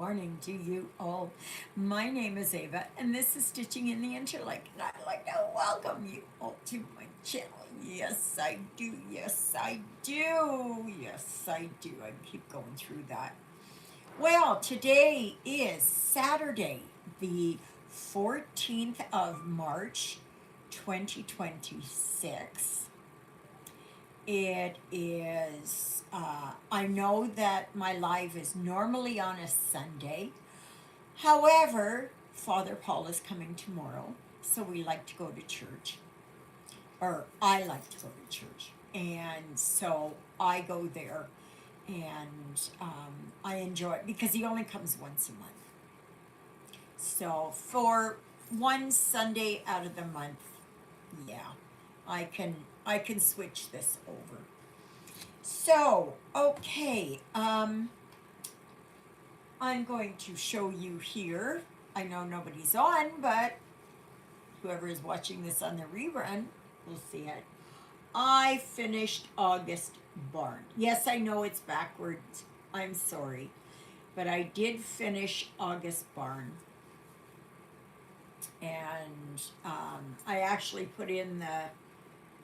Morning to you all. My name is Ava, and this is Stitching in the Interlake, and I'd like to welcome you all to my channel. Yes, I do. Yes, I do. Yes, I do. I keep going through that. Well, today is Saturday, the 14th of March, 2026. It is, I know that my live is normally on a Sunday. However, Father Paul is coming tomorrow, so we like to go to church, or I like to go to church, and so I go there, and I enjoy it because he only comes once a month. So for one Sunday out of the month, yeah, I can switch this over. So okay, I'm going to show you here. I know nobody's on, but whoever is watching this on the rerun will see it. I finished August Barn. Yes, I know it's backwards. I'm sorry. But I did finish August Barn. And I actually put in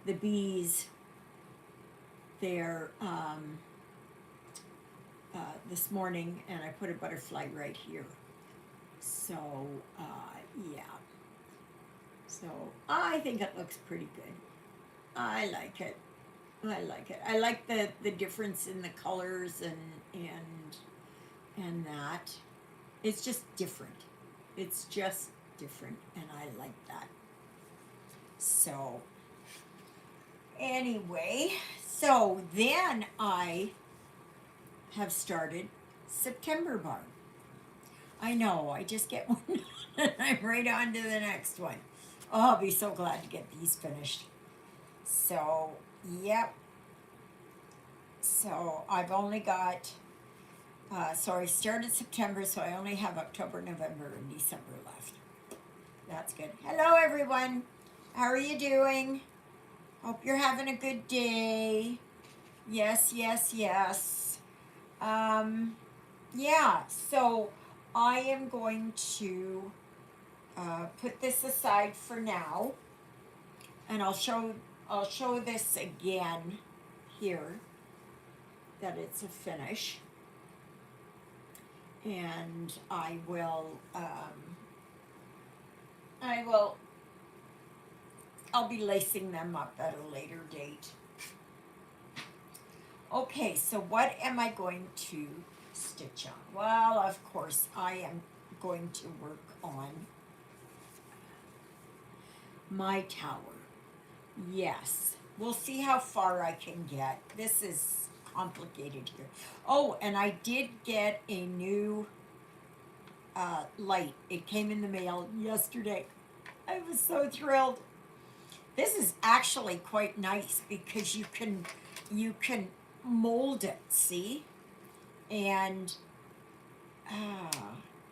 the bees there this morning, and I put a butterfly right here. So, yeah. So I think it looks pretty good. I like it. I like it. I like the difference in the colors and that. It's just different. It's just different, and I like that. So anyway, so then I have started September Barn. I know, I just get one and I'm right on to the next one. Oh, I'll be so glad to get these finished. So, yep. So I've only got, so I started September, so I only have October, November, and December left. That's good. Hello, everyone. How are you doing? Hope you're having a good day. Yes, yes, yes. Yeah, so I am going to put this aside for now, and I'll show this again here that it's a finish, and I'll be lacing them up at a later date. Okay, so what am I going to stitch on? Well, of course, I am going to work on my tower. Yes, we'll see how far I can get. This is complicated here. Oh, and I did get a new light. It came in the mail yesterday. I was so thrilled. This is actually quite nice because you can mold it, see? And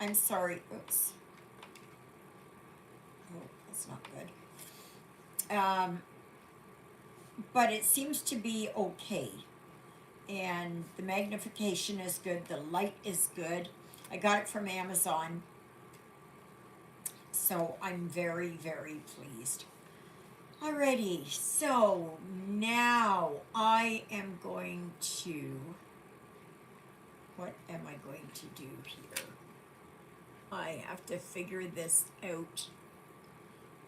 I'm sorry. Oops. Oh, that's not good. But it seems to be okay. And the magnification is good. The light is good. I got it from Amazon. So I'm very, very pleased. Alrighty, so now I am going to, what am I going to do here? I have to figure this out.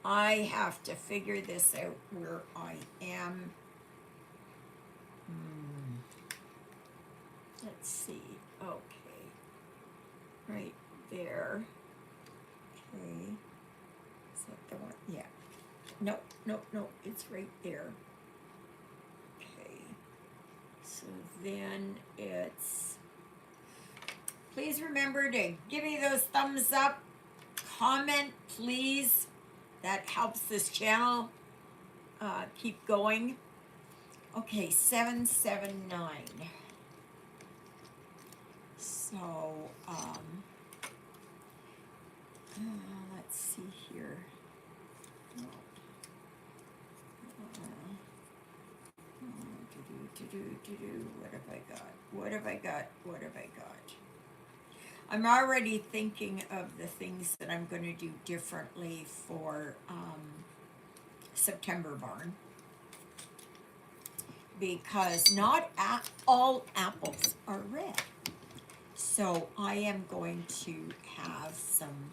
I have to figure this out where I am. Let's see, okay, right there. Okay, is that the one? Yeah. Nope, nope, nope, it's right there. Okay, so then it's, please remember to give me those thumbs up, comment, please. That helps this channel keep going. Okay, 779. So, let's see here. What have I got? What have I got? What have I got? I'm already thinking of the things that I'm going to do differently for September barn, because not all apples are red. So I am going to have some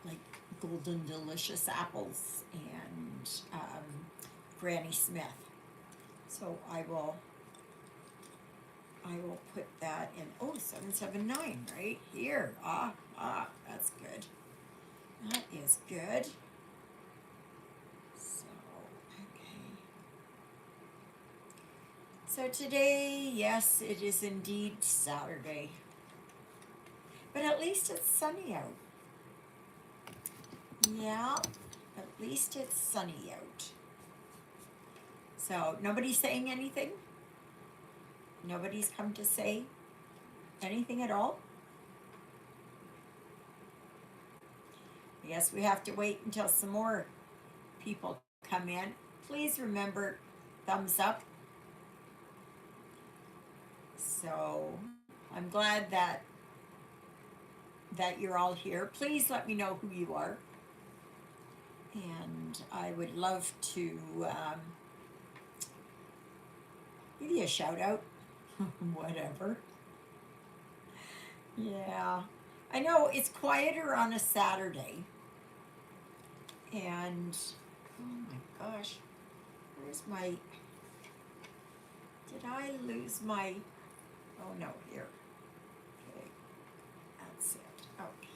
like golden delicious apples and Granny Smith. So I will put that in. Oh, 779 right here. That's good. That is good. So, okay. So today, yes, it is indeed Saturday. But at least it's sunny out. Yeah, at least it's sunny out. So nobody's saying anything? Nobody's come to say anything at all? I guess we have to wait until some more people come in. Please remember, thumbs up. So I'm glad that you're all here. Please let me know who you are. And I would love to give you a shout out. Whatever. Yeah. I know it's quieter on a Saturday. And oh my gosh, where's my, did I lose my, oh no, here. Okay, that's it. Okay,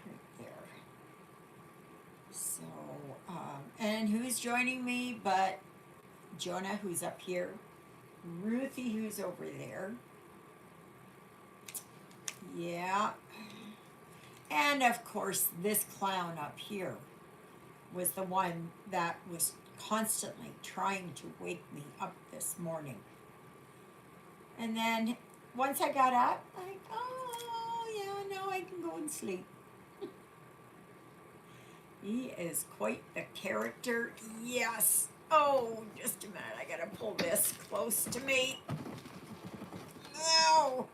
right there. So, and who's joining me but Jonah, who's up here, Ruthie, who's over there. Yeah. And of course, this clown up here was the one that was constantly trying to wake me up this morning. And then once I got up, like, oh yeah, now I can go and sleep. He is quite the character. Yes. Oh, just a minute. I gotta pull this close to me. No.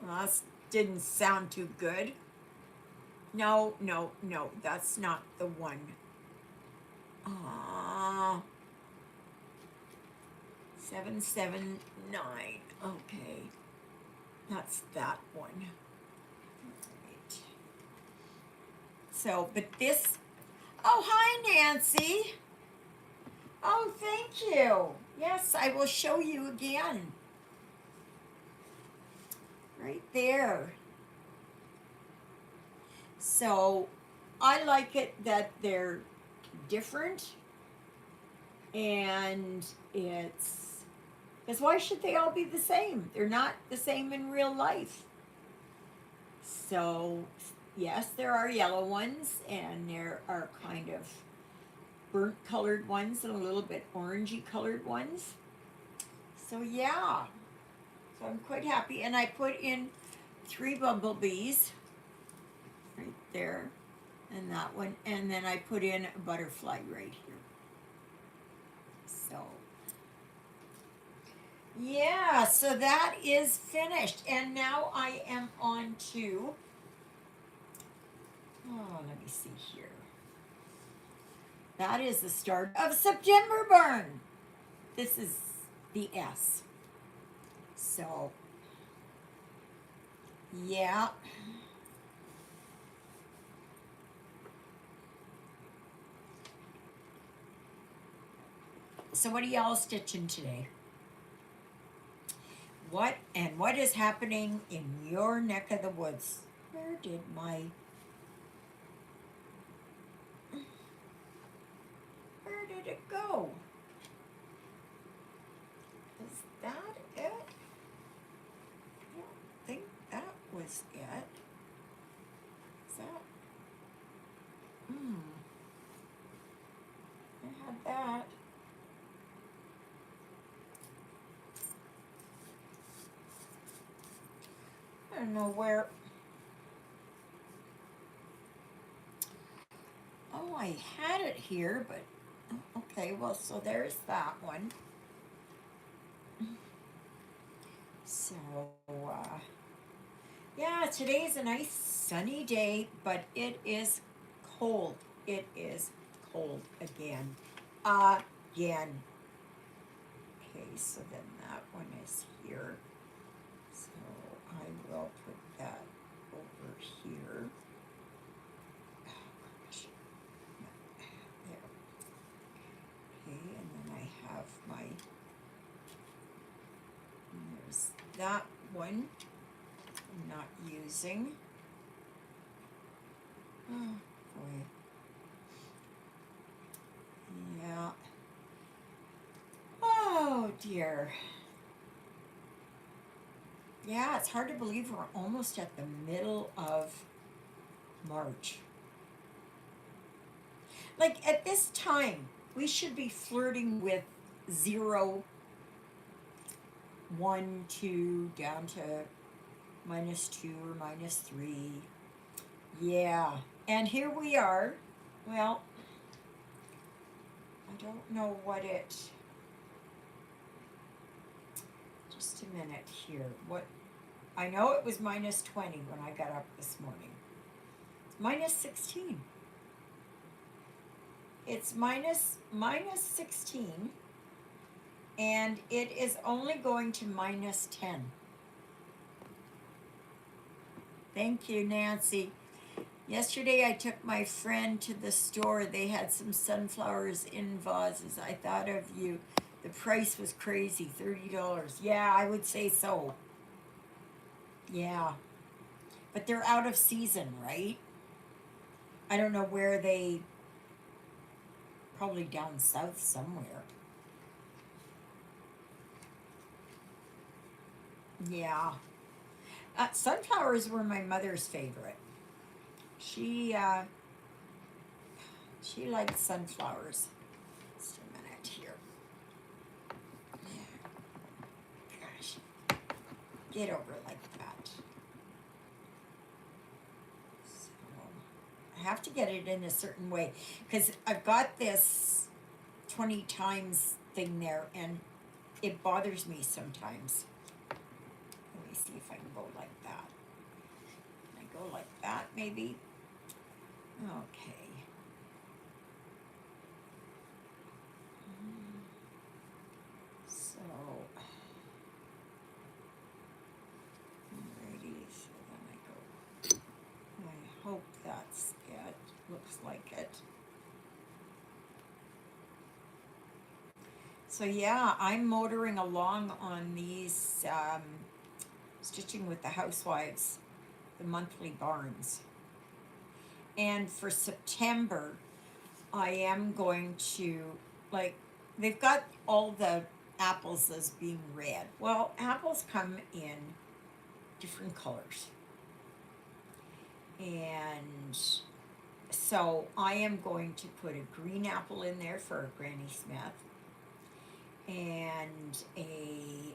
Well, that didn't sound too good. No, that's not the one. 779. Okay. That's that one. Right. So, but this. Oh, hi, Nancy. Oh, thank you. Yes, I will show you again. Right there. So, I like it that they're different, and it's, because why should they all be the same? They're not the same in real life. So, yes, there are yellow ones, and there are kind of burnt colored ones and a little bit orangey colored ones. So yeah, so I'm quite happy. And I put in 3 bumblebees right there, and that one, and then I put in a butterfly right here. So yeah, so that is finished, and now I am on to, oh, let me see here. That is the start of September burn. This is the S. So, yeah. So what are y'all stitching today? What is happening in your neck of the woods? Where did it go? Is that it? I don't think that was it. Is that? I had that. I don't know where. Oh, I had it here, but okay, well, so there's that one. So, yeah, today is a nice sunny day, but it is cold. It is cold again. Again. Okay, so then that one is here. So I will put that over here. Oh gosh. There. Okay, and then I have my, and there's that one I'm not using. Oh boy. Yeah. Oh dear. Yeah, it's hard to believe we're almost at the middle of March. Like at this time, we should be flirting with 0, 1, 2, down to -2 or -3. Yeah. And here we are. Well, I don't know what it. Just a minute here. What? I know it was -20 when I got up this morning. It's -16. It's minus 16, and it is only going to -10. Thank you, Nancy. Yesterday I took my friend to the store. They had some sunflowers in vases. I thought of you. The price was crazy, $30. Yeah, I would say so. Yeah. But they're out of season, right? I don't know where they, probably down south somewhere. Yeah. Sunflowers were my mother's favorite. She she liked sunflowers. Just a minute here. Gosh, get over like that. So I have to get it in a certain way because I've got this 20 times thing there, and it bothers me sometimes. Let me see if I can go like that. Can I go like that, maybe? Okay. So, alrighty, so then I go, I hope that's it. Looks like it. So yeah, I'm motoring along on these, stitching with the housewives, the monthly barns. And for September, I am going to, like, they've got all the apples as being red. Well, apples come in different colors. And so I am going to put a green apple in there for a Granny Smith, and a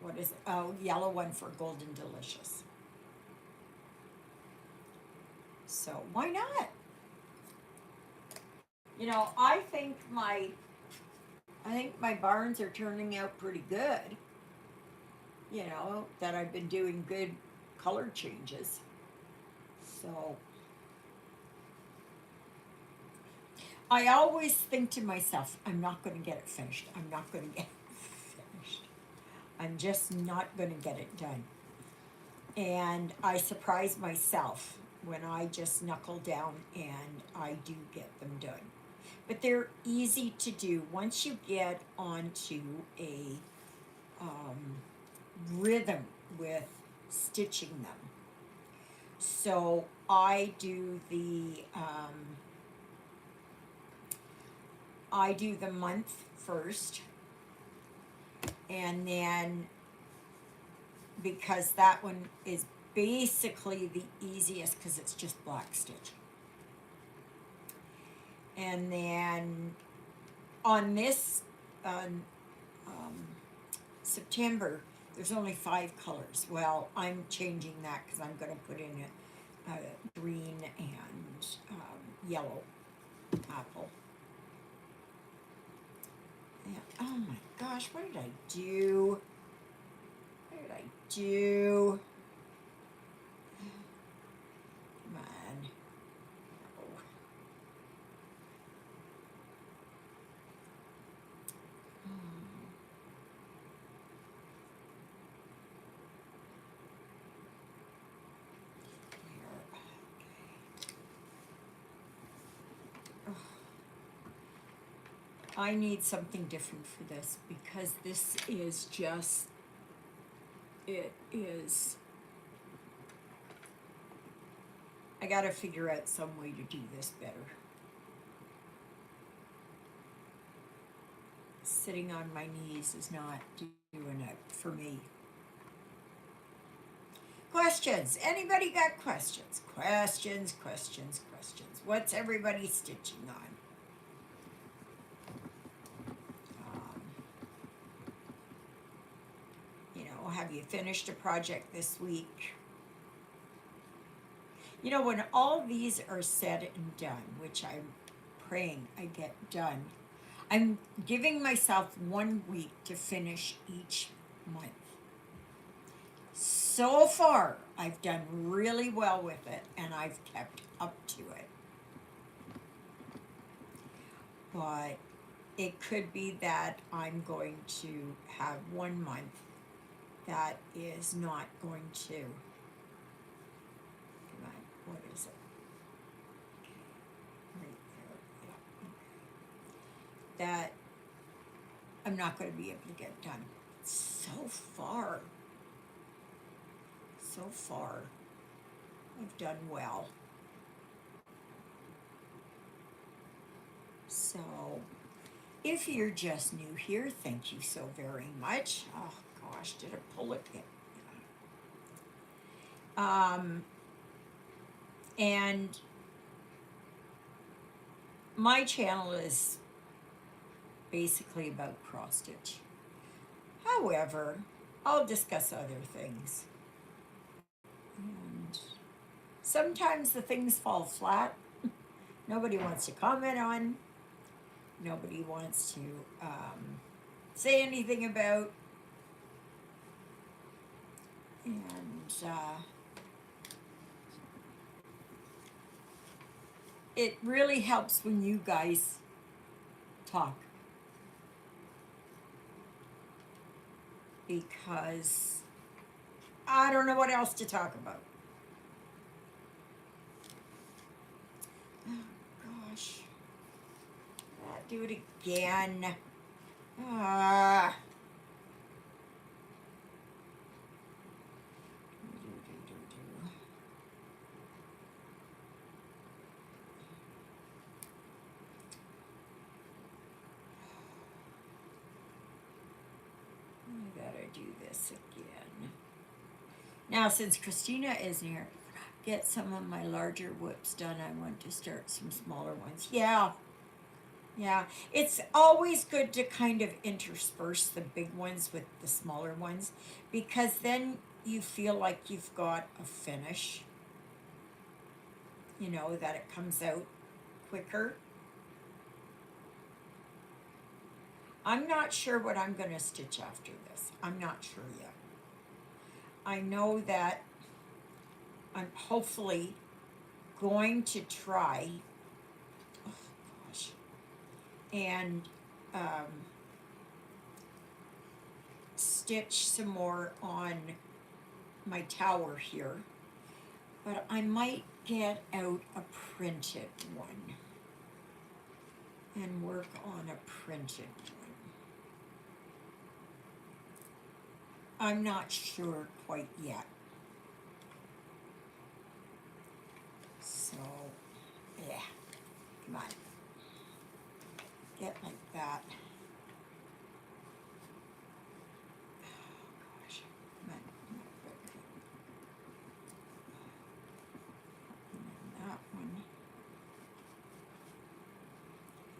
what is it? Oh, yellow one for Golden Delicious. So why not? You know, I think my barns are turning out pretty good. You know, that I've been doing good color changes. So I always think to myself, I'm not going to get it finished. I'm not going to get it finished. I'm just not going to get it done. And I surprise myself when I just knuckle down and I do get them done. But they're easy to do once you get onto a rhythm with stitching them. So I do the month first, and then because that one is basically the easiest because it's just black stitch. And then on this September, there's only 5 colors. Well, I'm changing that because I'm going to put in a green and yellow apple. my gosh, what did I do? What did I do? Come on. Oh. There. Okay. I need something different for this because this is just, it is, I gotta figure out some way to do this better. Sitting on my knees is not doing it for me. Questions? Anybody got questions? Questions, questions, questions. What's everybody stitching on? Have you finished a project this week? When all these are said and done, which I'm praying I get done, I'm giving myself 1 week to finish each month. So far, I've done really well with it, and I've kept up to it. But it could be that I'm going to have 1 month that is not going to. Come on, what is it? Right there, yeah. That I'm not going to be able to get done. So far, I've done well. So, if you're just new here, thank you so very much. Oh gosh, did I pull it? And my channel is basically about cross stitch. However, I'll discuss other things. And sometimes the things fall flat. Nobody wants to comment on. Nobody wants to say anything about. And it really helps when you guys talk. Because I don't know what else to talk about. Oh gosh. Do it again. I gotta do this again. Now, since Christina is here, get some of my larger whips done. I want to start some smaller ones. Yeah. It's always good to kind of intersperse the big ones with the smaller ones, because then you feel like you've got a finish. That it comes out quicker. I'm not sure what I'm going to stitch after this. I'm not sure yet. I know that I'm hopefully going to try, oh gosh, and stitch some more on my tower here. But I might get out a printed one and work on a printed one. I'm not sure quite yet. So, yeah, come on. Get like that. Oh gosh, come on. And then that one.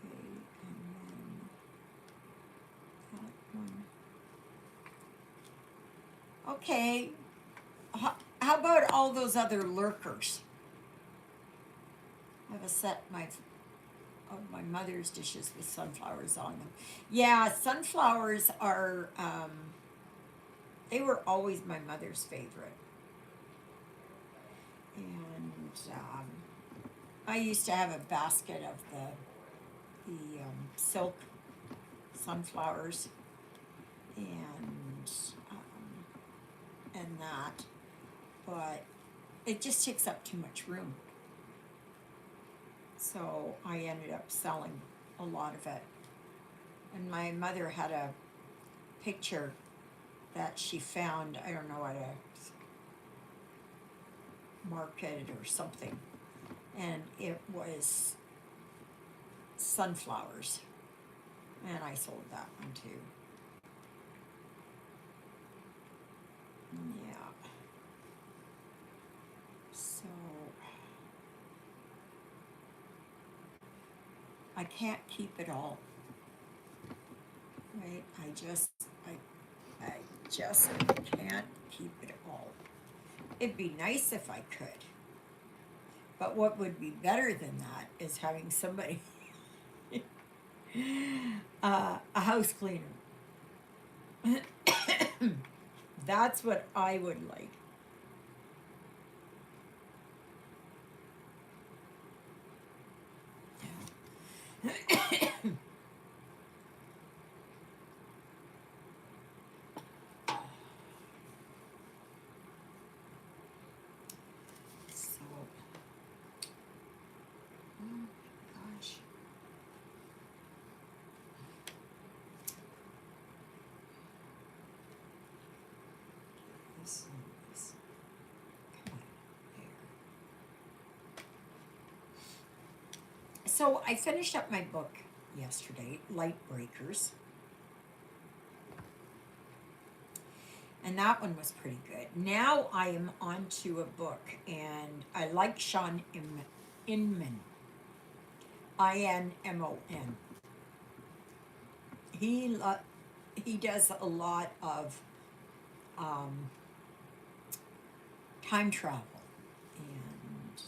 Okay, and then that one. Okay, how about all those other lurkers? I have a set my of my mother's dishes with sunflowers on them. Yeah, sunflowers are, they were always my mother's favorite. And I used to have a basket of the silk sunflowers and that, but it just takes up too much room. So I ended up selling a lot of it. And my mother had a picture that she found, I don't know, at a market or something, and it was sunflowers, and I sold that one too. Yeah. So I can't keep it all, right? I just can't keep it all. It'd be nice if I could, but what would be better than that is having somebody, a house cleaner. That's what I would like. So, oh gosh. This and this. Come on, there. So I finished up my book yesterday, Light Breakers. And that one was pretty good. Now I am on to a book, and I like Sean Inman. Inmon. He does a lot of um, time travel and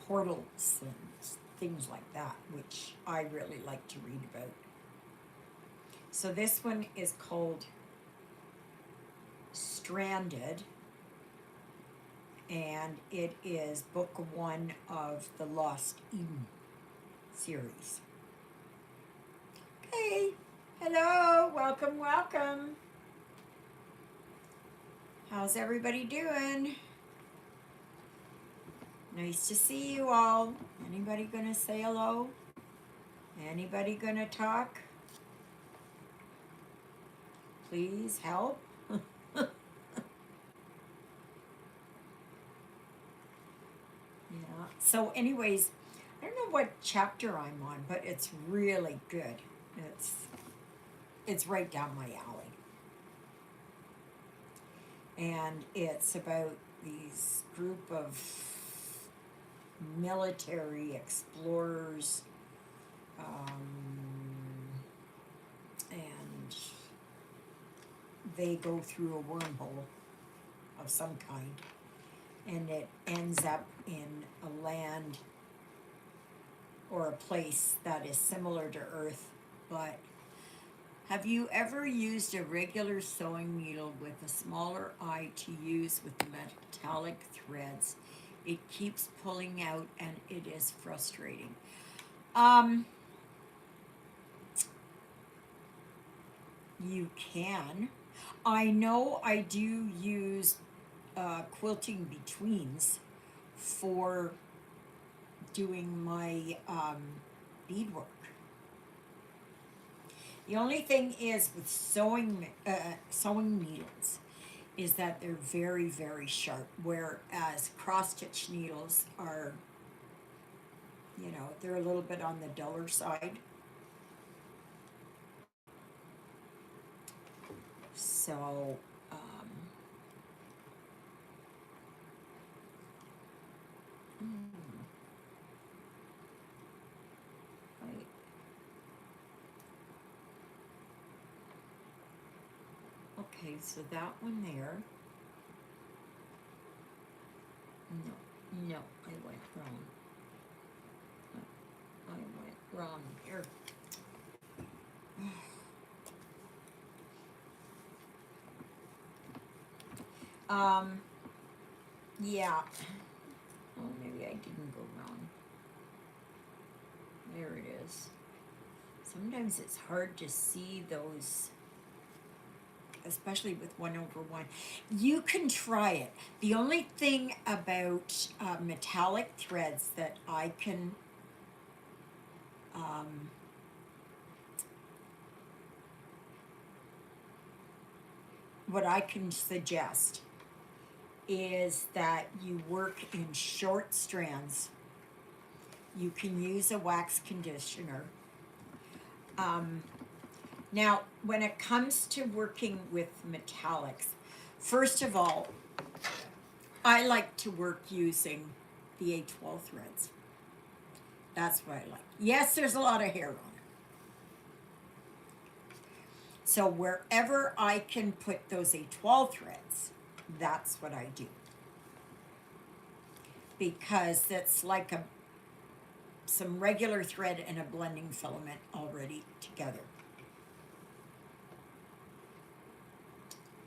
portals and things like that, which I really like to read about. So this one is called Stranded, and it is book one of the Lost Eden series. Hey, hello, welcome, welcome. How's everybody doing? Nice to see you all. Anybody gonna say hello? Anybody gonna talk? Please help. Yeah. So, anyways, I don't know what chapter I'm on, but it's really good. It's right down my alley, and it's about these group of military explorers, and they go through a wormhole of some kind, and it ends up in a land or a place that is similar to Earth. But have you ever used a regular sewing needle with a smaller eye to use with the metallic threads? It keeps pulling out and it is frustrating. You can. I know I do use quilting betweens for doing my beadwork. The only thing is with sewing needles is that they're very, very sharp, whereas cross stitch needles are, they're a little bit on the duller side. So, right. Okay, so that one there. No, I went wrong. I went around here. Um, yeah. Oh, maybe I didn't go wrong. There it is. Sometimes it's hard to see those, especially with 1/1. You can try it. The only thing about metallic threads that I can um, what I can suggest is that you work in short strands. You can use a wax conditioner. Um, Now, when it comes to working with metallics, first of all, I like to work using the A12 threads. That's what I like. Yes, there's a lot of hair on it. So wherever I can put those A12 threads, that's what I do. Because it's like some regular thread and a blending filament already together.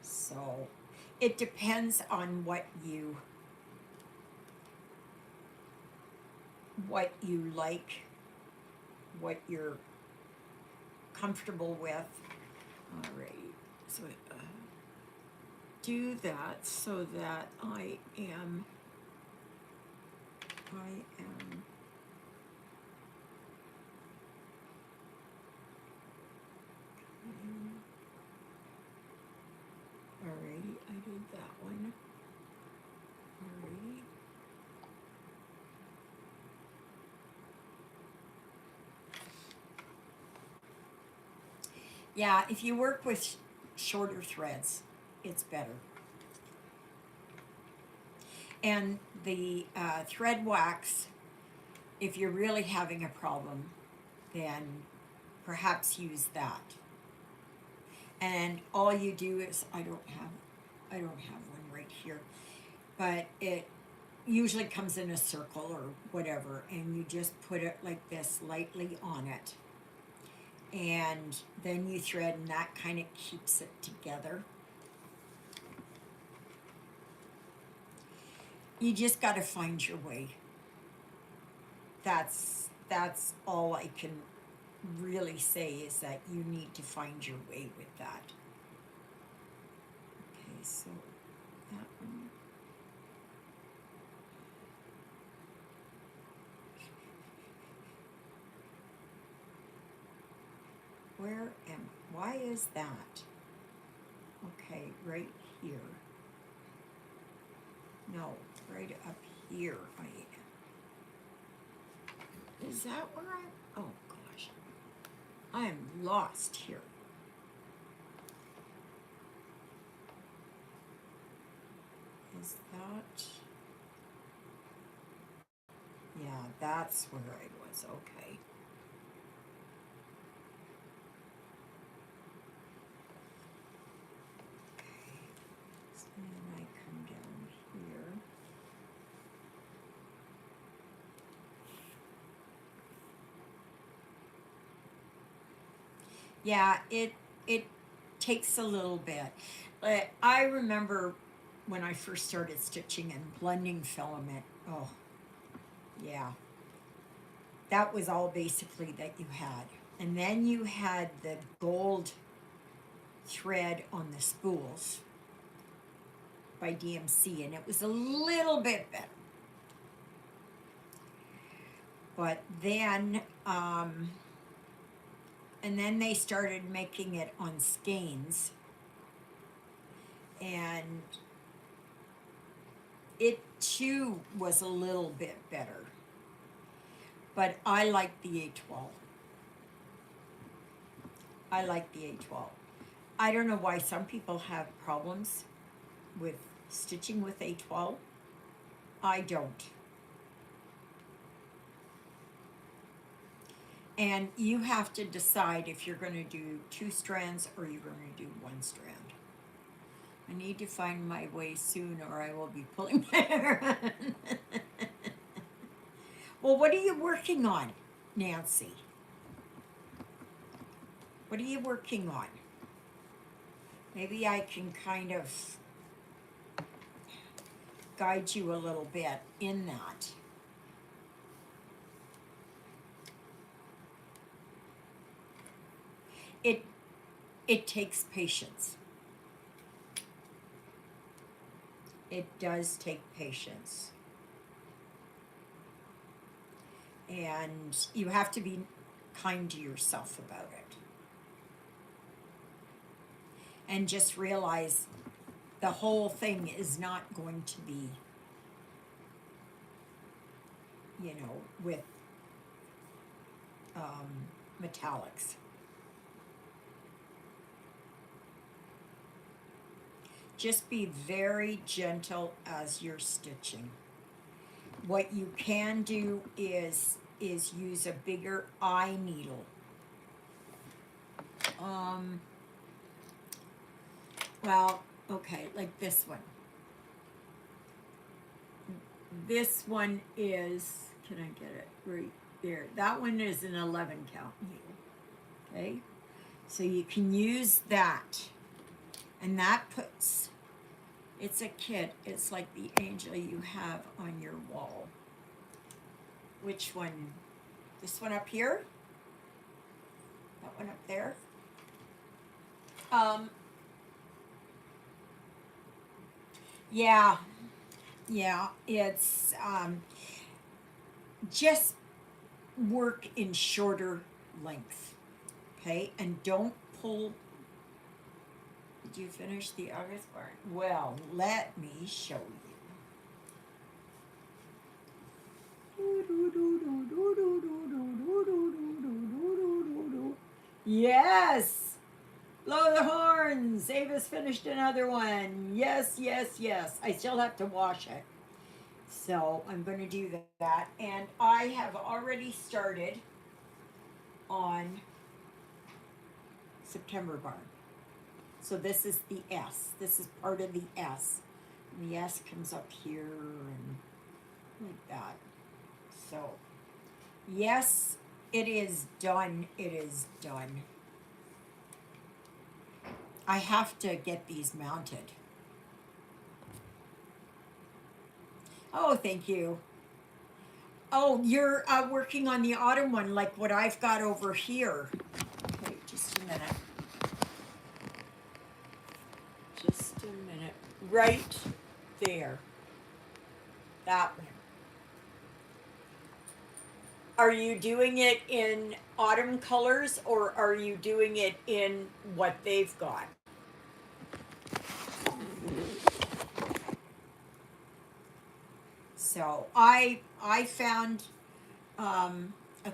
So it depends on what you like, what you're comfortable with. All right, so do that so that I am alrighty, I did that one. Alrighty. Yeah, if you work with shorter threads, it's better. And the thread wax, if you're really having a problem, then perhaps use that. And all you do is, I don't have one right here, but it usually comes in a circle or whatever, and you just put it like this lightly on it. And then you thread, and that kind of keeps it together. You just got to find your way. That's all I can really say, is that you need to find your way with that. Okay, so that one. Why is that? Okay, right here. No, right up here I am. Is that where oh gosh. I am lost here. Is that? Yeah, that's where I was, okay. So then I come down here. Yeah, it takes a little bit. I remember when I first started stitching and blending filament. Oh, yeah. That was all basically that you had. And then you had the gold thread on the spools by DMC, and it was a little bit better. But then, and then they started making it on skeins, and it too was a little bit better. But I like the A12. I like the A12. I don't know why some people have problems with stitching with A12. I don't. And you have to decide if you're going to do 2 strands or you're going to do 1 strand. I need to find my way soon, or I will be pulling my hair out. Well, what are you working on, Nancy? What are you working on? Maybe I can kind of guide you a little bit in that. It it takes patience. It does take patience. And you have to be kind to yourself about it. And just realize the whole thing is not going to be, with metallics. Just be very gentle as you're stitching. What you can do is use a bigger eye needle. Well, okay, like this one. This one is, can I get it right there? That one is an 11 count needle. Okay, so you can use that, and that puts, it's a kit, it's like the angel you have on your wall. Which one? This one up here? That one up there? Yeah, it's just work in shorter length, okay? And don't pull. Did you finish the August part? Well, let me show you. Yes! Blow the horns! Ava's finished another one. Yes, yes, yes. I still have to wash it. So I'm going to do that. And I have already started on September barn. So this is the S. This is part of the S. And the S comes up here and like that. So, yes, it is done. It is done. I have to get these mounted. Oh, thank you. Oh, you're working on the autumn one like what I've got over here. Okay, just a minute. Just a minute. Right there. That one. Are you doing it in autumn colors or are you doing it in what they've got? So I found a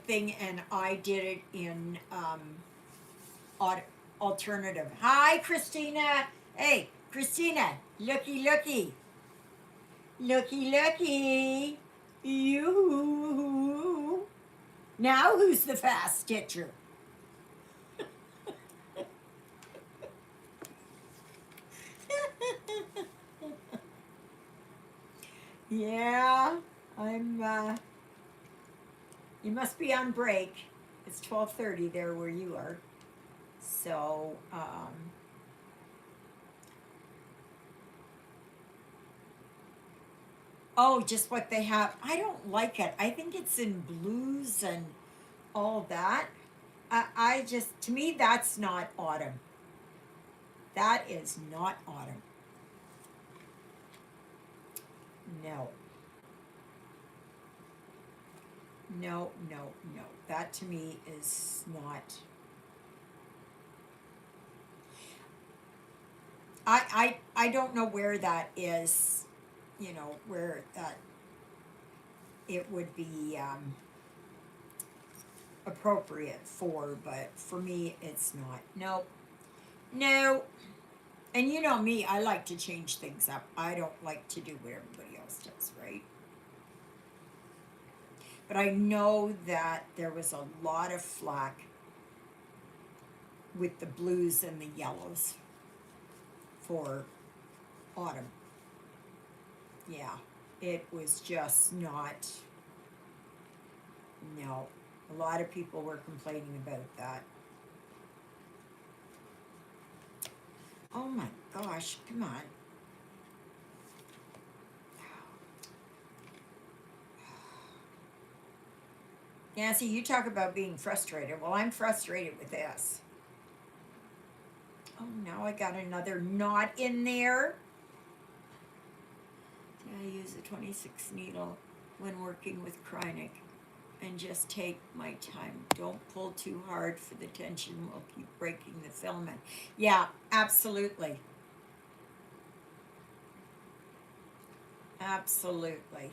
thing and I did it in alternative. Hi, Christina. Hey, Christina. Looky, looky. Looky, looky. You. Now who's the fast stitcher? Yeah, I'm you must be on break. It's 12:30 there where you are. So, oh, just what they have. I don't like it. I think it's in blues and all that. I just, to me, that's not autumn. That is not autumn. No. No, no, no. That to me is not. I don't know where that is, where that it would be appropriate for, but for me, it's not. No, no. And you know me, I like to change things up. I don't like to do what everybody else does, right? But I know that there was a lot of flack with the blues and the yellows for autumn. Yeah, it was just not, no. A lot of people were complaining about that. Oh my gosh, come on. Nancy, you talk about being frustrated. Well, I'm frustrated with this. Oh, now I got another knot in there. I use a 26 needle when working with chronic and just take my time. Don't pull too hard for the tension will keep breaking the filament. Yeah, absolutely. Absolutely.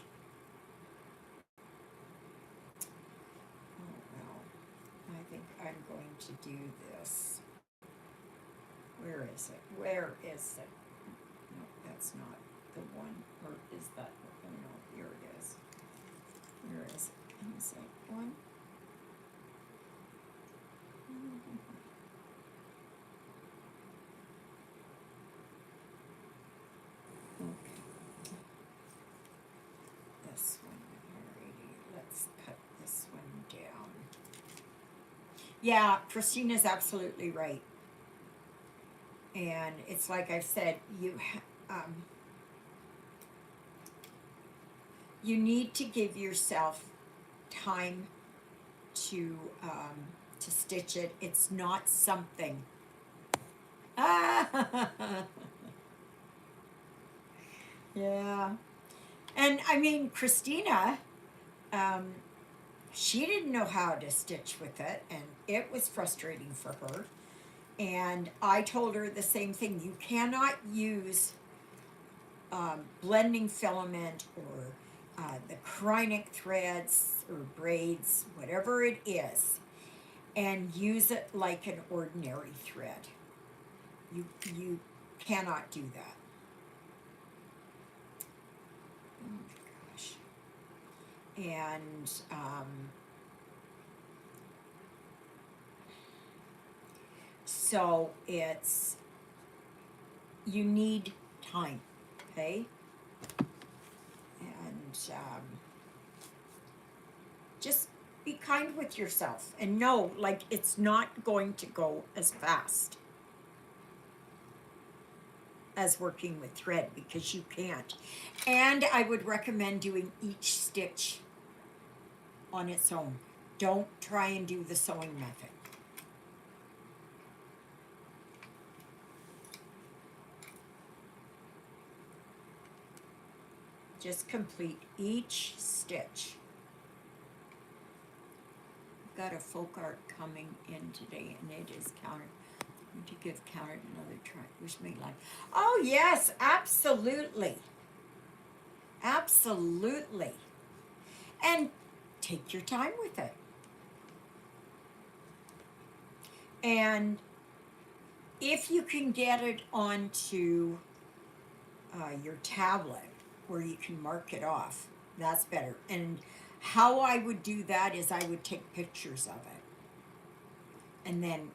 Oh, well, I think I'm going to do this. Where is it? Where is it? No, that's not the one. Or is that? Oh no, here it is. Where is it? Is that one? Okay, this one. Alrighty, let's cut this one down. Yeah, Christina's absolutely right. And it's like I've said, you need to give yourself time to to stitch it. It's not something. Ah, yeah. And I mean, Christina, um, she didn't know how to stitch with it, and it was frustrating for her. And I told her the same thing. You cannot use blending filament or the chronic threads or braids, whatever it is, and use it like an ordinary thread. You cannot do that. Oh my gosh. And so it's you need time, okay? And just be kind with yourself and know, like, it's not going to go as fast as working with thread because you can't. And I would recommend doing each stitch on its own. Don't try and do the sewing method. Just complete each stitch. I've got a folk art coming in today, and it is counted. I need to give counted another try. Wish me luck. Oh yes, absolutely, absolutely. And take your time with it. And if you can get it onto your tablet where you can mark it off, that's better. And how I would do that is I would take pictures of it and then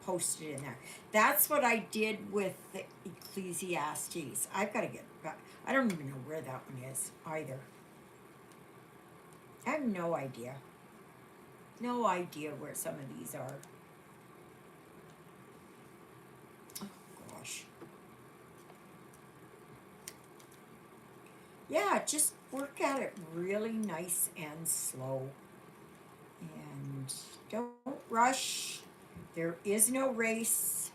post it in there. That's what I did with the Ecclesiastes. I've got to get back. I don't even know where that one is either. I have no idea. No idea where some of these are. Oh gosh. Yeah, just work at it really nice and slow. And don't rush. There is no race.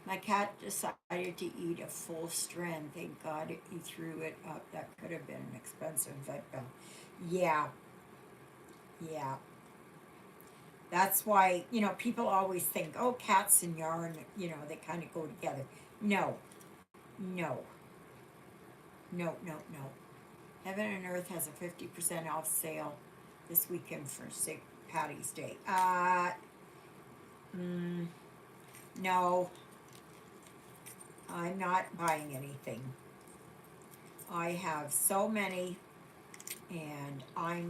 My cat decided to eat a full strand. Thank God he threw it up. That could have been an expensive vet bill. Yeah, yeah. That's why, people always think, oh, cats and yarn, they kind of go together. No, no, no. Heaven and Earth has a 50% off sale this weekend for St. Patty's Day. No, I'm not buying anything. I have so many, and I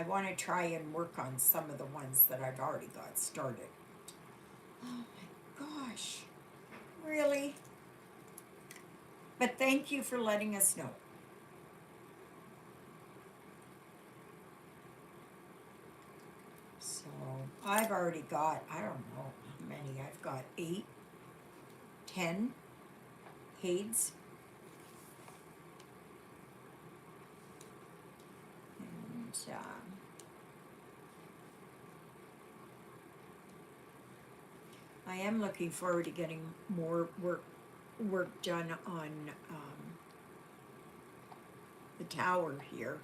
want to try and work on some of the ones that I've already got started. Oh my gosh, really? But thank you for letting us know. So I've already got, I don't know how many, I've got 8, 10 Hades. And I am looking forward to getting more work done on the tower here.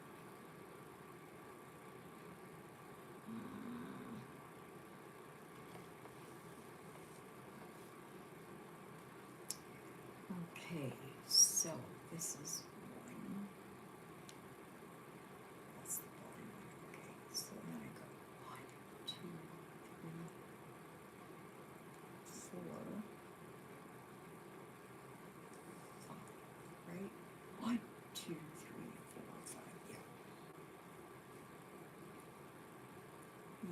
Okay, so this is one. That's the bottom one. Okay, so then I go 1, 2, 3, 4, 5, right? 1, 2, 3, 4, 5, yeah.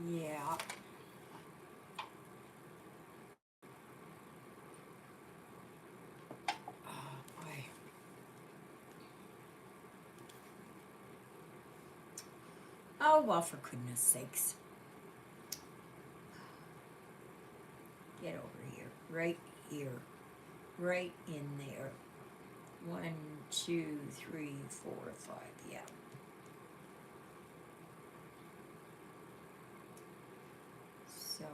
Yeah. Oh boy. Oh well, for goodness sakes. Get over here. Right here. Right in there. 1, 2, 3, 4, 5, yeah. So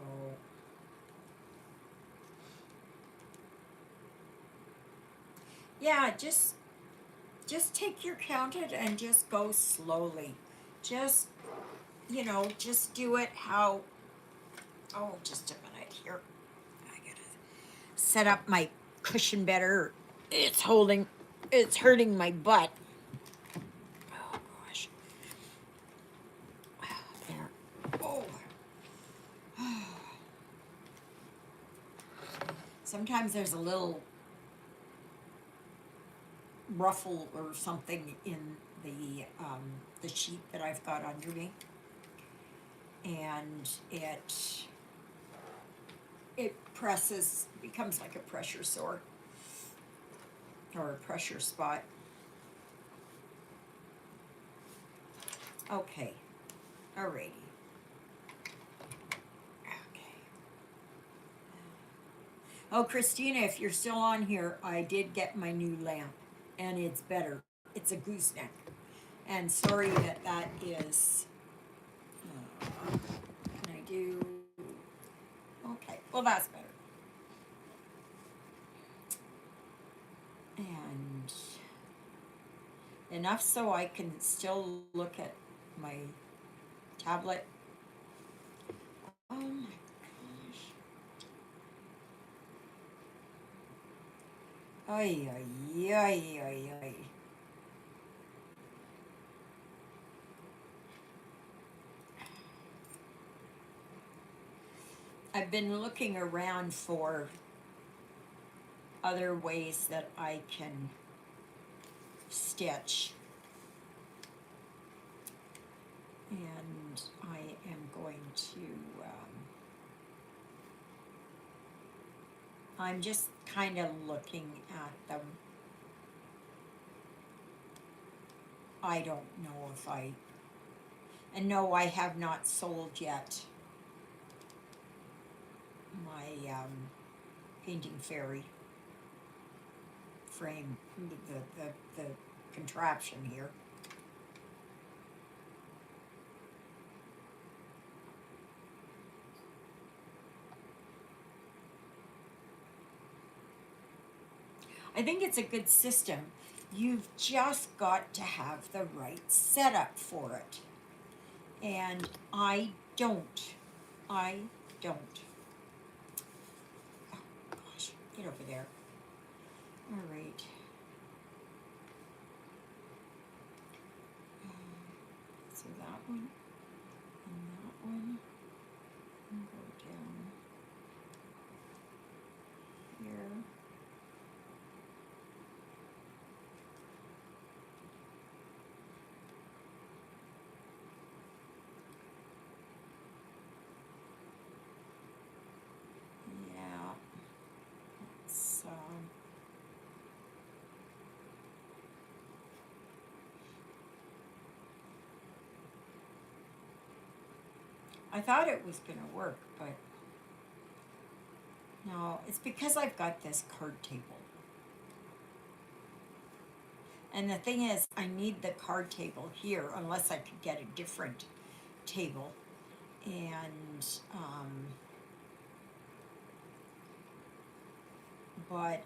yeah, just take your counted and just go slowly. Just just do it how. Oh, just a minute here. I gotta set up my cushion better. It's hurting my butt. Oh gosh. There. Oh. Sometimes there's a little ruffle or something in the sheet that I've got under me, and it becomes like a pressure sore or a pressure spot. Okay, alrighty. Okay. Oh, Christina, if you're still on here, I did get my new lamp, and it's better. It's a gooseneck, and sorry that is. Can I do? Okay, well that's better. And enough so I can still look at my tablet. Oh my gosh. Ay, ay, ay, ay, ay. I've been looking around for other ways that I can stitch. And I am going to, I'm just kind of looking at them. I don't know if and no, I have not sold yet my painting fairy frame, the contraption here. I think it's a good system. You've just got to have the right setup for it. And I don't. I don't. Oh, gosh, get over there. All right. So that one and that one. And go down here. Yeah. It's I thought it was gonna work, but No, it's because I've got this card table. And the thing is, I need the card table here unless I could get a different table. And, but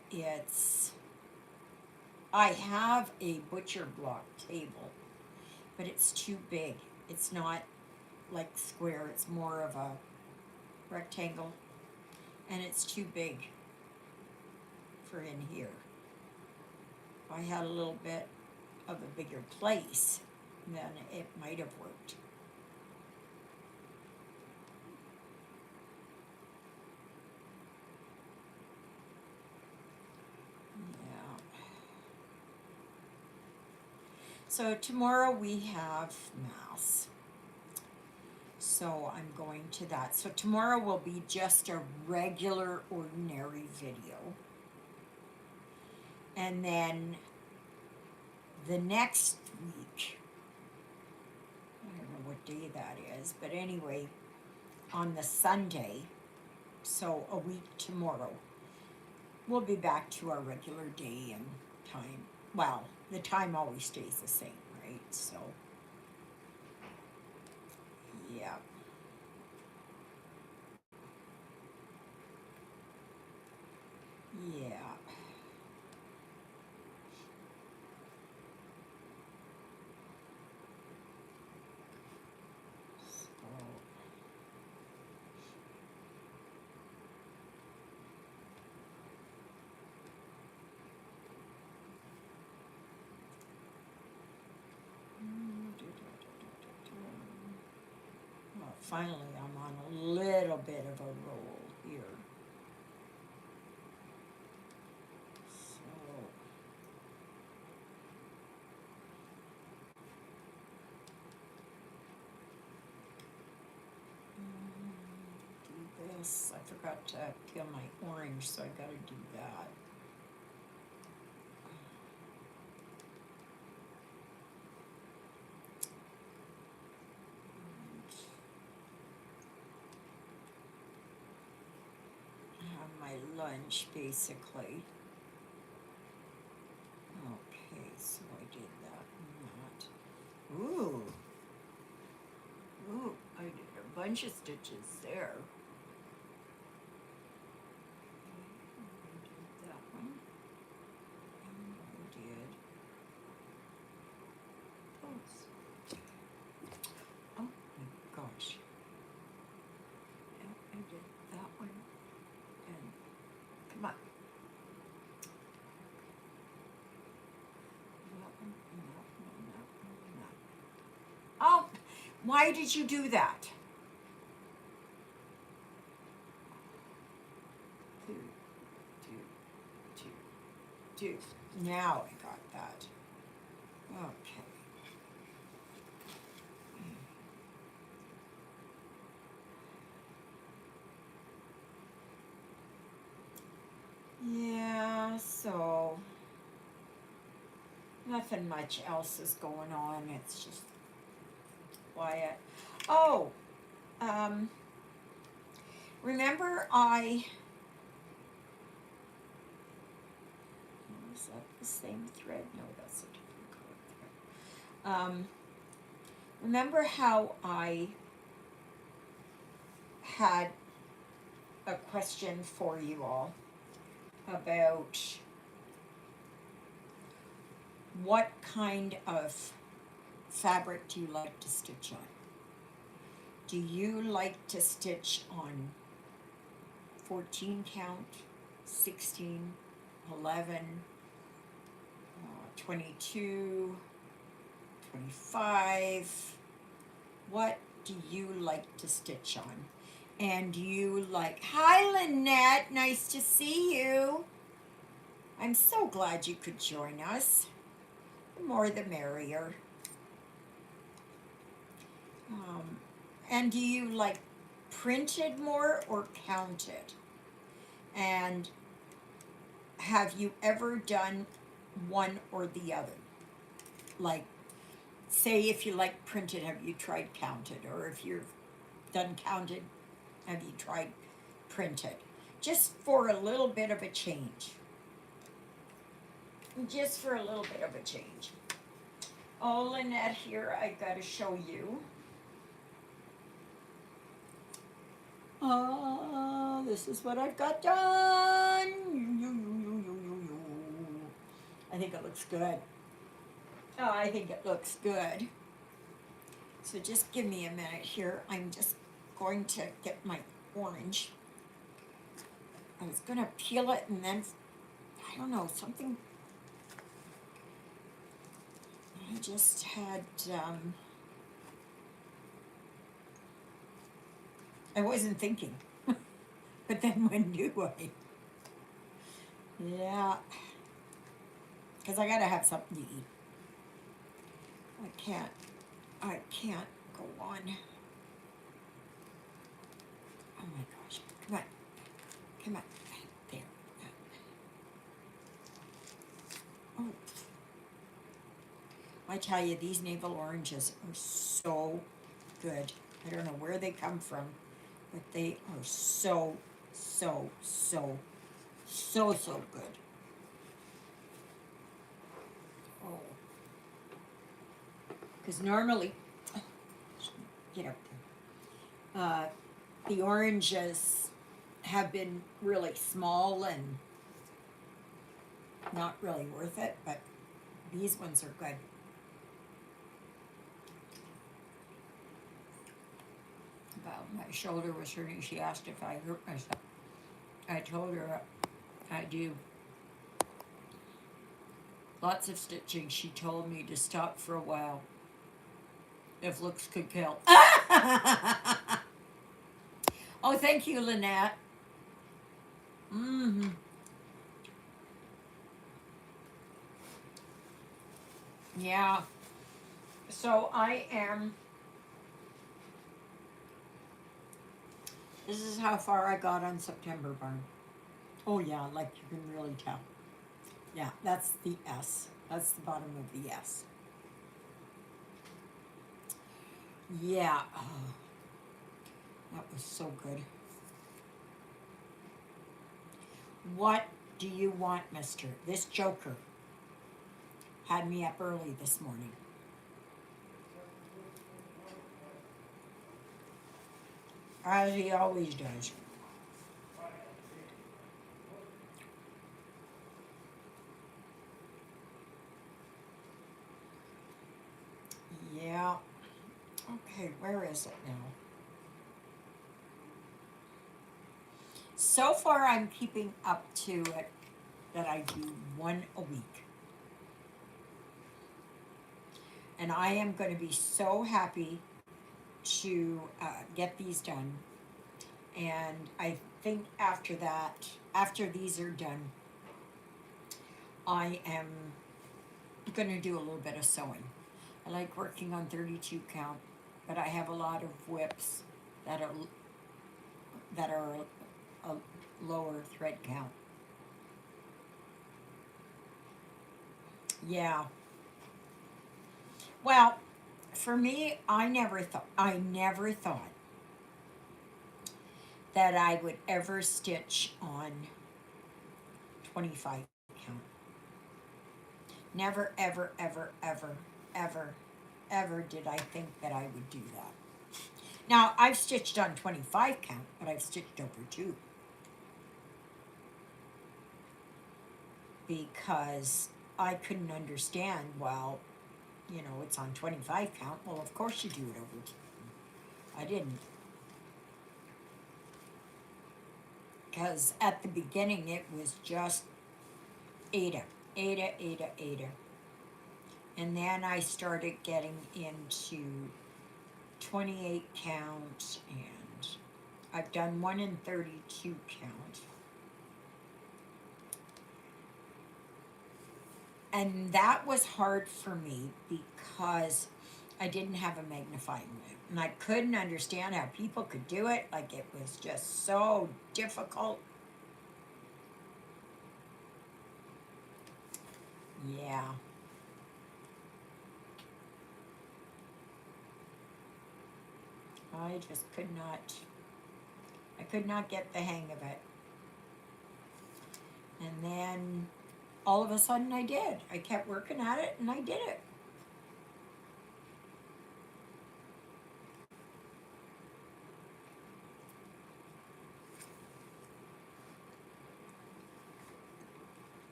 I have a butcher block table, but it's too big. It's not like square, it's more of a rectangle, and it's too big for in here. If I had a little bit of a bigger place, then it might have worked. Yeah. So tomorrow we have Mass. So I'm going to that. So tomorrow will be just a regular, ordinary video. And then the next week, I don't know what day that is, but anyway, on the Sunday, so a week tomorrow, we'll be back to our regular day and time. Well, the time always stays the same, right? So, yeah. Yeah. So, well, finally, I'm on a little bit of a roll here. So, do this. I forgot to peel my orange, so I gotta do that. Have my lunch basically. Okay, so I did that and that. Ooh, I did a bunch of stitches there. I did that one, and I did those. Oh my gosh. Yeah, I did that one, and come on. That one, and that one, and that one, and that one. Oh, why did you do that? Two, two, two, two. Now I got that. Okay. Yeah, so nothing much else is going on. It's just quiet. Oh, um, remember is that the same thread? No, that's a different color thread. Remember how I had a question for you all about what kind of fabric do you like to stitch on? Do you like to stitch on 14 count, 16, 11, 22, 25? What do you like to stitch on? And do you like, hi Lynette, nice to see you. I'm so glad you could join us. The more the merrier. And do you like printed more or counted? And have you ever done one or the other? Like, say if you like printed, have you tried counted? Or if you've done counted, have you tried printed? just for a little bit of a change. Just for a little bit of a change. Oh, Lynette, here I gotta show you. This is what I've got done. I think it looks good. Oh, I think it looks good. So just give me a minute here. I'm just going to get my orange. I was gonna peel it and then, I don't know, something. I just had, I wasn't thinking. But then when do I? Yeah. Because I gotta have something to eat. I can't go on. Oh my gosh. Come on. Come on. There. Oh. I tell you, these navel oranges are so good. I don't know where they come from, but they are so good. Oh. Because normally, get up there. The oranges have been really small and not really worth it, but these ones are good. Well, my shoulder was hurting. She asked if I hurt myself. I told her I do. Lots of stitching. She told me to stop for a while. If looks could kill. Oh, thank you, Lynette. Mm-hmm. Yeah. So I am. This is how far I got on September Barn. Oh yeah, like you can really tell. Yeah, that's the S. That's the bottom of the S. Yeah. Oh, that was so good. What do you want, mister? This joker had me up early this morning. As he always does. Yeah. Okay, where is it now? So far, I'm keeping up to it that I do one a week. And I am going to be so happy to get these done. And I think after that, after these are done, I am going to do a little bit of sewing. I like working on 32 count, but I have a lot of whips that are a lower thread count. Yeah. Well, for me, I never thought that I would ever stitch on 25 count. Never, ever, ever, ever, ever, ever did I think that I would do that. Now, I've stitched on 25 count, but I've stitched over 2. Because I couldn't understand, well, it's on 25 count. Well, of course you do it over 2. I didn't. Because at the beginning it was just Ada. And then I started getting into 28 count, and I've done one in 32 count. And that was hard for me because I didn't have a magnifying lamp. And I couldn't understand how people could do it. Like, it was just so difficult. Yeah. I just could not get the hang of it. And then all of a sudden I did. I kept working at it and I did it.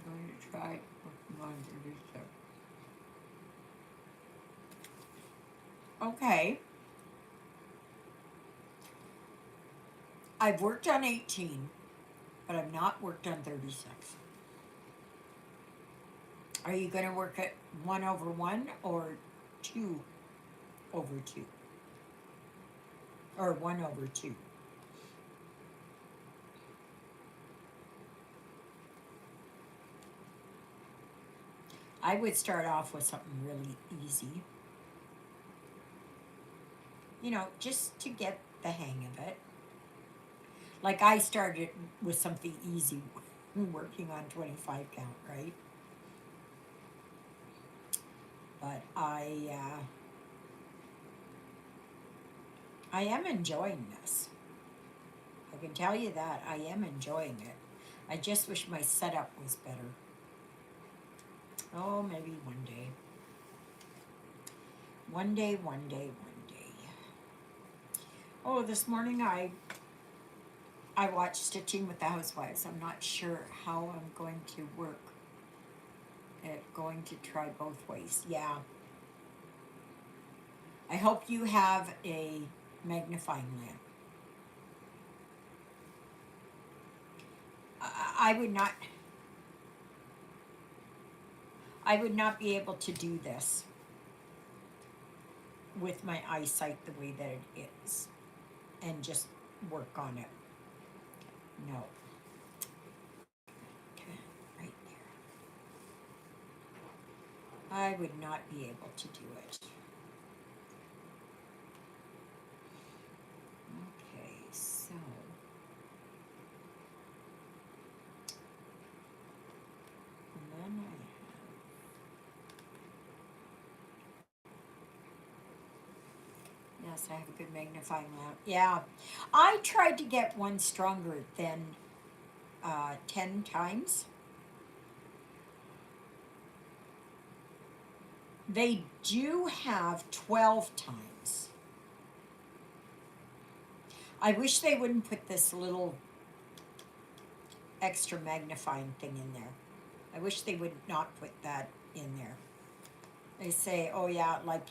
I'm going to try working on 36. Okay. I've worked on 18, but I've not worked on 36. Are you going to work at 1 over 1 or 2 over 2? Or 1 over 2? I would start off with something really easy. You know, just to get the hang of it. Like I started with something easy, working on 25 count, right? But I am enjoying this. I can tell you that I am enjoying it. I just wish my setup was better. Oh, maybe one day. One day, one day, one day. Oh, this morning I watched Stitching with the Housewives. I'm not sure how I'm going to work at going to try both ways. Yeah. I hope you have a magnifying lamp. I would not I would not be able to do this with my eyesight the way that it is and just work on it. No. Okay, right there. I would not be able to do it. Okay, so and then I yes, I have a good magnifying lamp. Yeah, I tried to get one stronger than 10 times. They do have 12 times. I wish they wouldn't put this little extra magnifying thing in there. I wish they would not put that in there. They say, oh yeah, like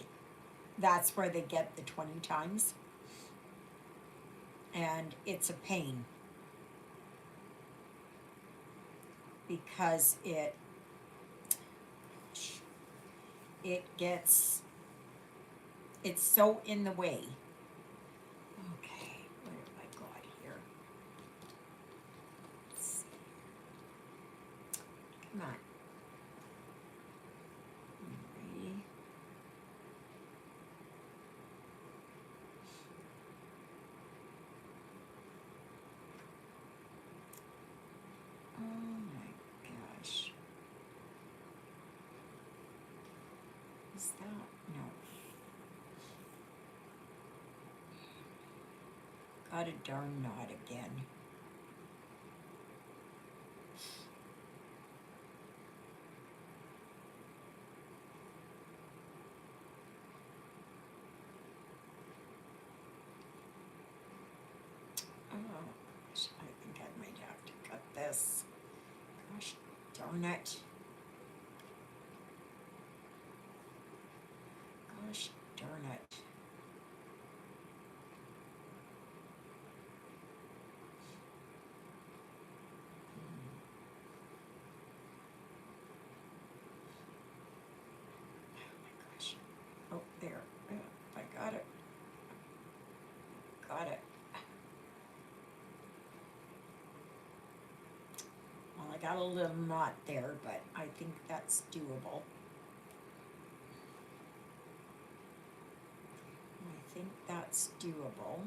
that's where they get the 20 times. And it's a pain because it's so in the way. Okay, what have I got here? Let's see. Come on. Alrighty. Oh my gosh. Is that? No. Got a darn knot again. Oh, gosh, I think I might have to cut this. Gosh darn it. Gosh darn it. Oh my gosh. Oh, there. I got it. Got it. Well, I got a little knot there, but I think that's doable. I think that's doable.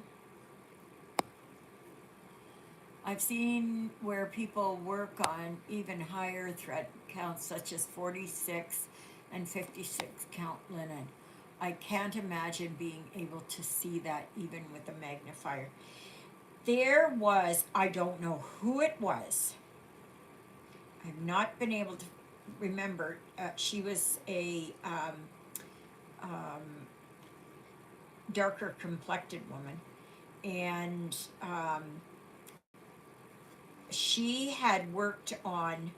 I've seen where people work on even higher thread counts, such as 46 and 56 count linen. I can't imagine being able to see that even with a magnifier. there was, I don't know who it was. I've not been able to remember. She was a darker complected woman, and she had worked on.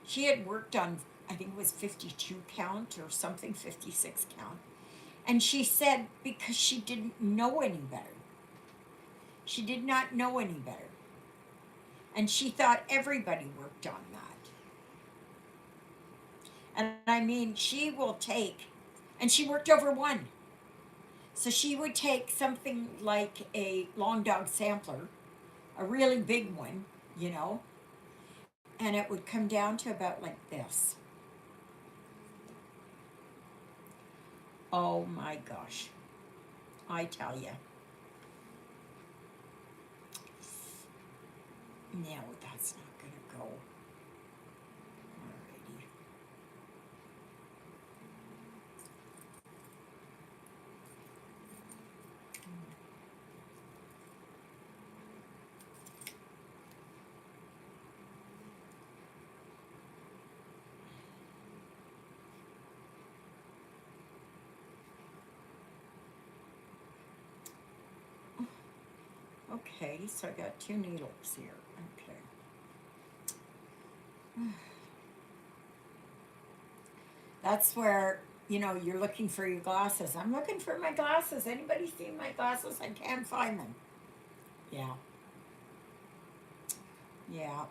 She had worked on, I think it was 52 count or something, 56 count. And she said because she didn't know any better. She did not know any better. And she thought everybody worked on that. And I mean, she will take, and she worked over one. So she would take something like a long dog sampler, a really big one, you know, and it would come down to about like this. Oh my gosh. I tell you. No, that's not going to go. Alrighty. Okay, so I got 2 needles here. Okay. That's where, you know, you're looking for your glasses. I'm looking for my glasses. Anybody seen my glasses? I can't find them. Yeah. Yeah.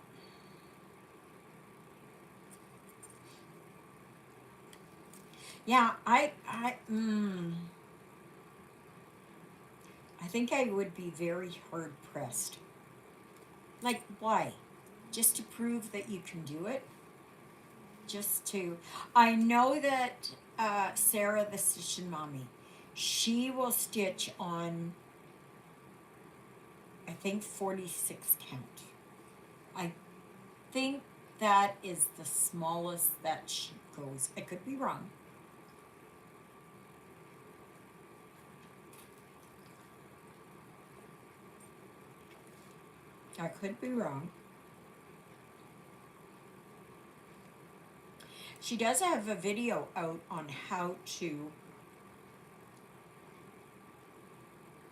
Yeah, I think I would be very hard pressed. Like, why? Just to prove that you can do it? Just to, I know that Sarah, the stitching mommy, she will stitch on, I think, 46 count. I think that is the smallest that she goes. I could be wrong. I could be wrong. She does have a video out on how to.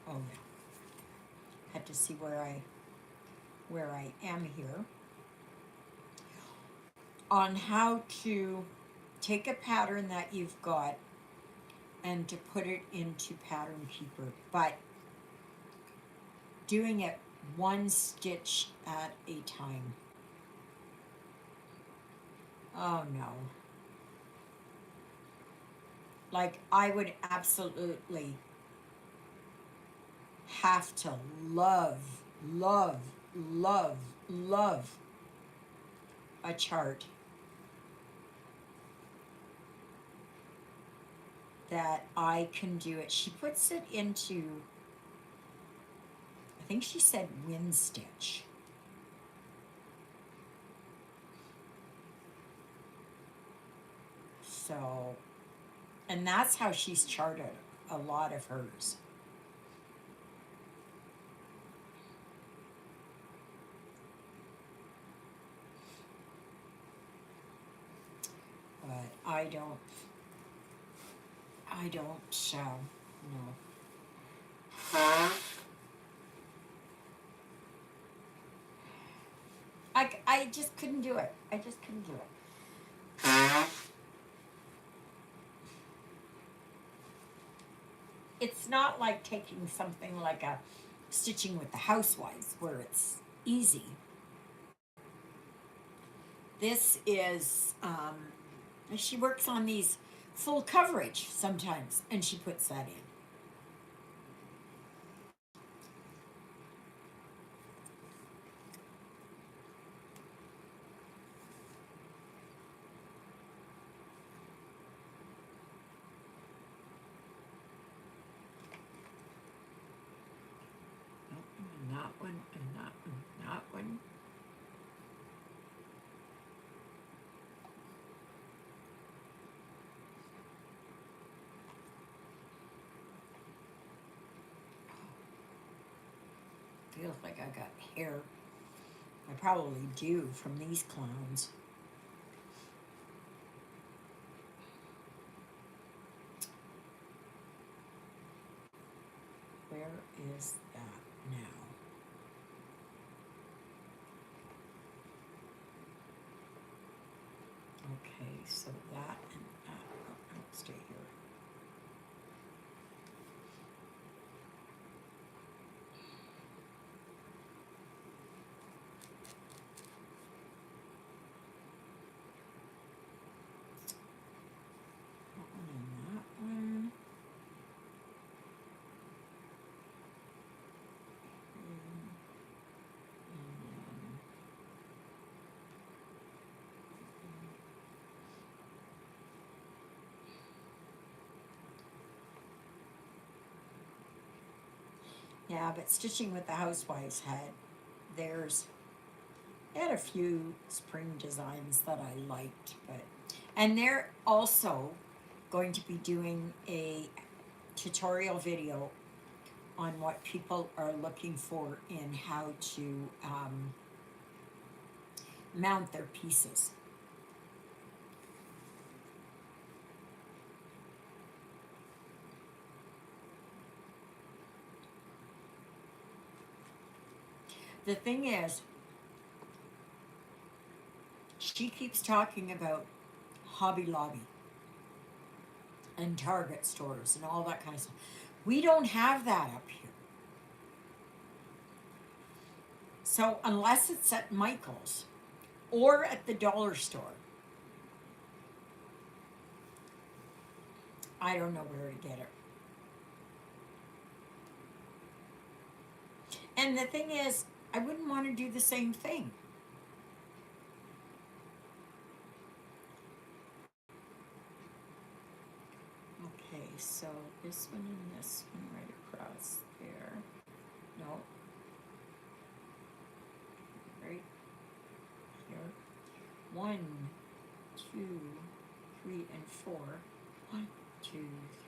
Oh yeah. Had to see where I am here. On how to take a pattern that you've got and to put it into Pattern Keeper, but doing it one stitch at a time. Oh no. Like, I would absolutely have to love, love, love, love a chart that I can do it. She puts it into, I think she said wind stitch. So, and that's how she's charted a lot of hers. But I don't no. I just couldn't do it. I just couldn't do it. It's not like taking something like a stitching with the housewives where it's easy. This is, she works on these full coverage sometimes, and she puts that in. Not one, and not one, not one. feels like I got hair. I probably do from these clowns. Where is that now? Okay, so that and that. Oh, no, stay here. That one and that one. Yeah, but Stitching with the Housewives theirs. They had a few spring designs that I liked, but and they're also going to be doing a tutorial video on what people are looking for in how to mount their pieces. The thing is, she keeps talking about Hobby Lobby and Target stores and all that kind of stuff. We don't have that up here. So unless it's at Michael's or at the dollar store, I don't know where to get it. And the thing is, I wouldn't want to do the same thing. Okay, so this one and this one right across there. No. Right here. 1, 2, 3, and 4. 1, 2,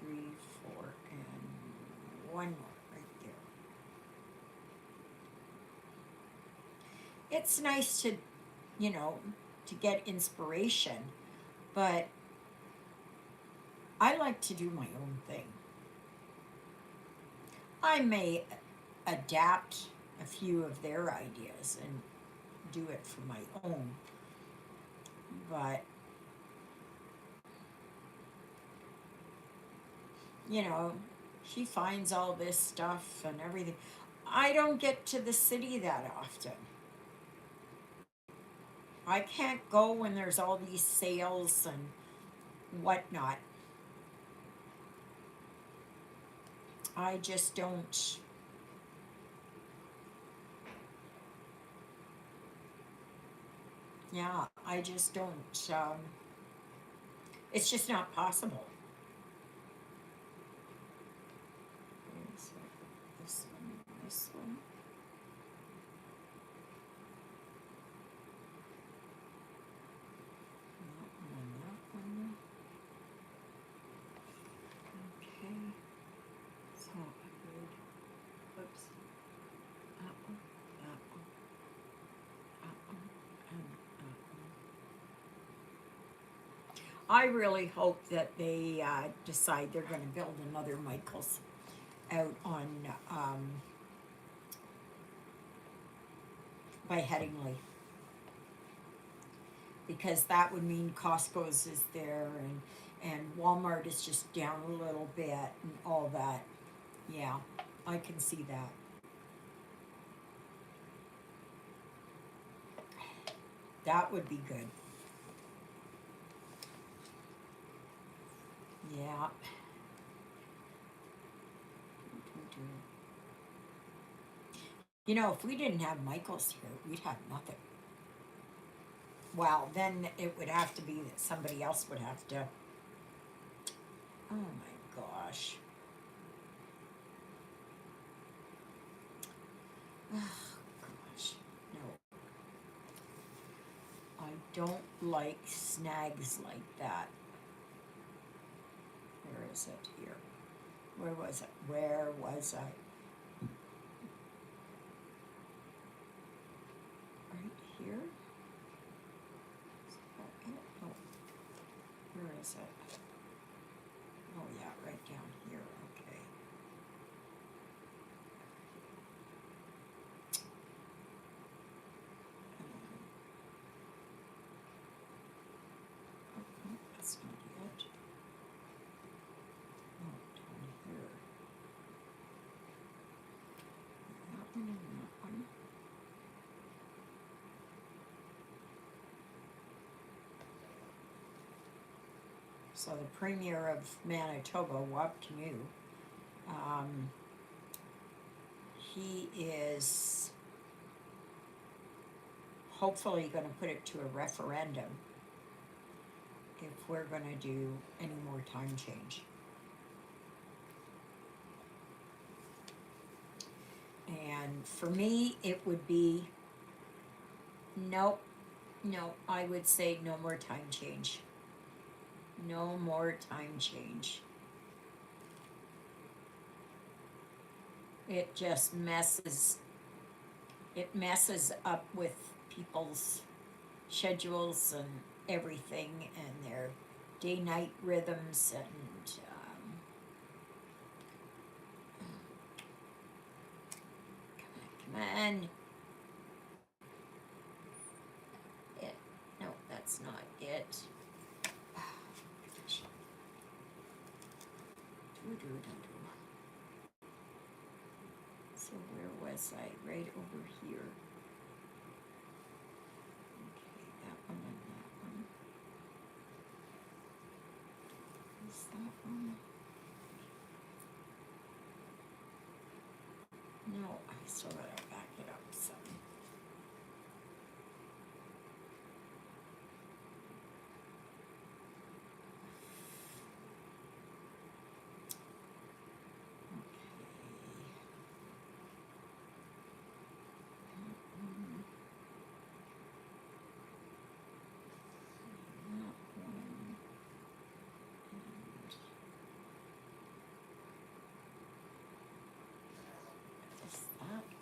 3, 4, and one more right there. It's nice to, to get inspiration, but I like to do my own thing. I may adapt a few of their ideas and do it for my own, but she finds all this stuff and everything. I don't get to the city that often. I can't go when there's all these sales and whatnot. I just don't. Yeah, I just don't. It's just not possible. Okay, so this one, this one. That one, and that one. Okay. So I would, oops, that one, that one, that one, and that one. I really hope that they decide they're going to build another Michael's out on by Headingley, because that would mean Costco's is there and Walmart is just down a little bit and all that. Yeah, I can see that. That would be good. Yeah. If we didn't have Michael's here, we'd have nothing. Well, then it would have to be that somebody else would have to. Oh my gosh. Oh gosh. No. I don't like snags like that. Where is it here? Where was it? Where was I? So the Premier of Manitoba, Wap Kinew, he is hopefully going to put it to a referendum if we're going to do any more time change. And for me, it would be no, I would say no more time change. No more time change. It just messes up with people's schedules and everything and their day-night rhythms and come on. No, that's not it. So where was I? Right over here. Okay, that one and that one. Is that one? No, I still gotta back it up some.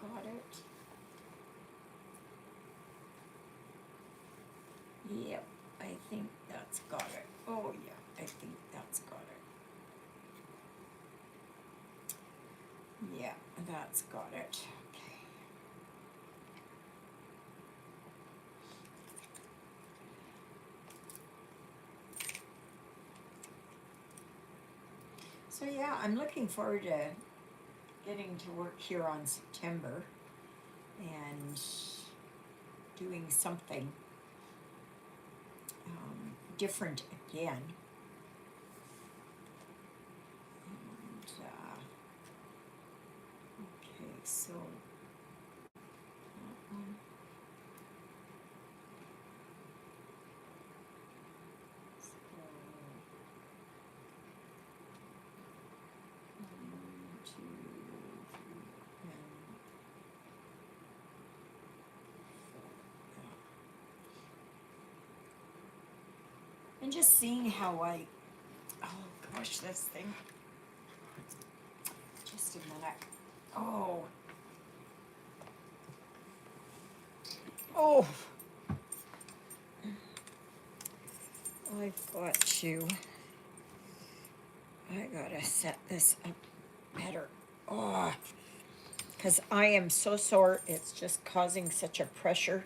Got it. Yep, I think that's got it. Oh yeah, I think that's got it. Yeah, that's got it. Okay. So yeah, I'm looking forward to getting to work here on September and doing something different again. And, okay, so that one. So, 1, 2, 3, and just seeing how oh gosh, this thing, just a minute, oh, I've got to, I gotta set this up better, because I am so sore, it's just causing such a pressure.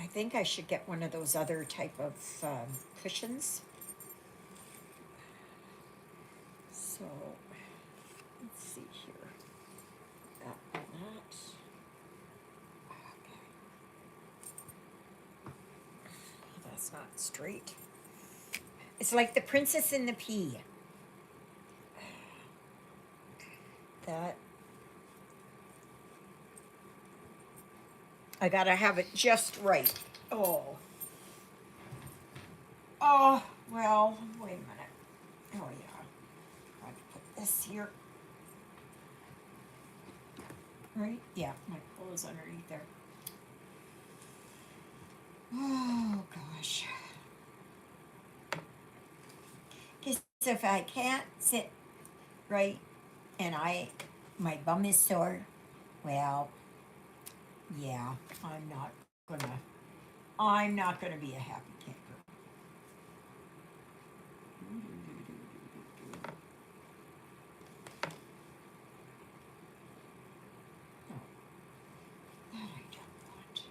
I think I should get one of those other type of cushions. So, let's see here. That and that. Okay. Oh, that's not straight. It's like the Princess and the Pea. That. I gotta have it just right. Oh, well, wait a minute. Oh, yeah. Gotta put this here. Right? Yeah, my pillow's underneath there. Oh, gosh. Because if I can't sit right and my bum is sore, well, yeah, I'm not gonna be a happy camper. No, that I don't want.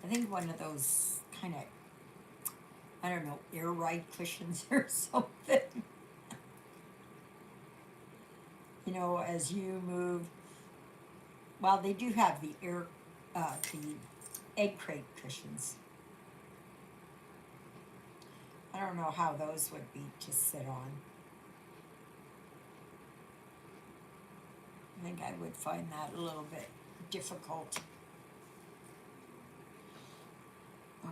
I think one of those kind of, I don't know, air ride cushions or something. You know, as you move. Well, they do have the egg crate cushions. I don't know how those would be to sit on. I think I would find that a little bit difficult. Oh,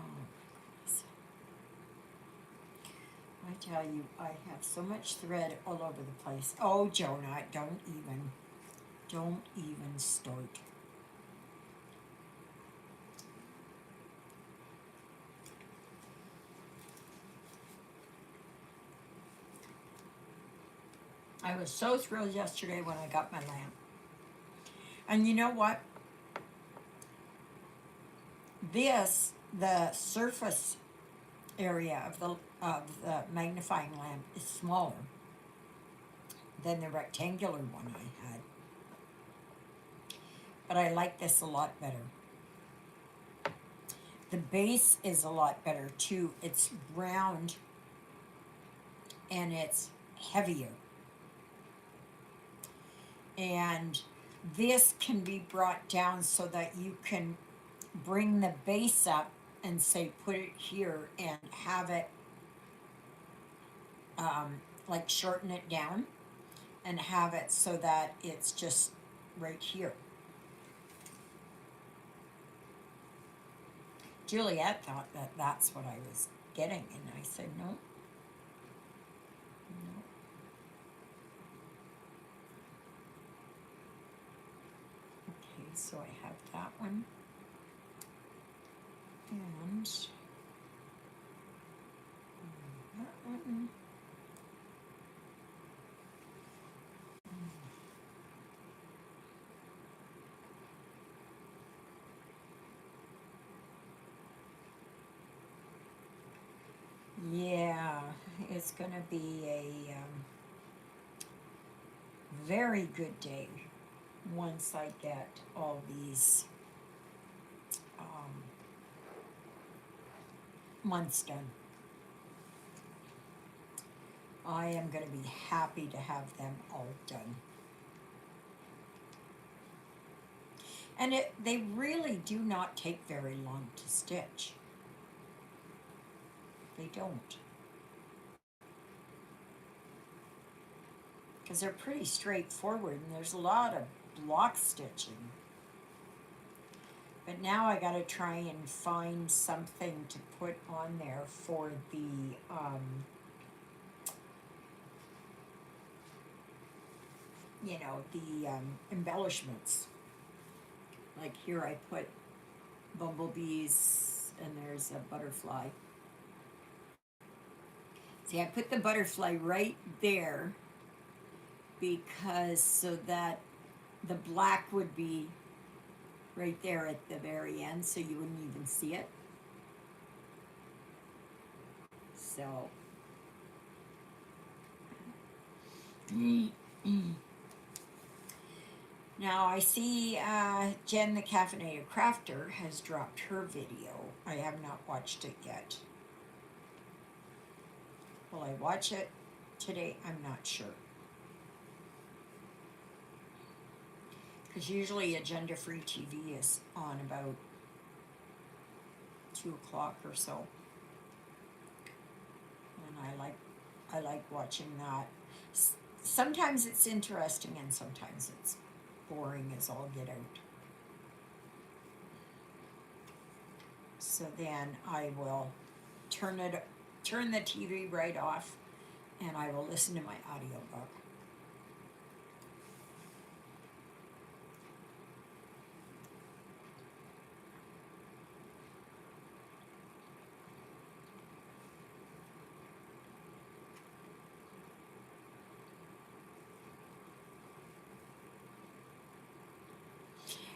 I tell you, I have so much thread all over the place. Oh, Jonah, don't even start. I was so thrilled yesterday when I got my lamp. And you know what? The surface area of the magnifying lamp is smaller than the rectangular one I had. But I like this a lot better. The base is a lot better too. It's round and it's heavier. And this can be brought down so that you can bring the base up and say put it here and have it like shorten it down and have it so that it's just right here. Juliet thought that that's what I was getting, and I said no. No. Okay, so I have that one. And that one. Yeah, it's going to be a very good day once I get all these months done. I am going to be happy to have them all done. And they really do not take very long to stitch. They don't. Because they're pretty straightforward and there's a lot of block stitching. But now I got to try and find something to put on there for the embellishments. Like here I put bumblebees and there's a butterfly. See, I put the butterfly right there because so that the black would be right there at the very end so you wouldn't even see it. So now I see Jen the Caffeinated Crafter has dropped her video. I have not watched it yet. Will I watch it today? I'm not sure. Because usually Agenda Free TV is on about 2 o'clock or so. And I like watching that. Sometimes it's interesting and sometimes it's boring as all get out. So then I will turn the TV right off and I will listen to my audiobook.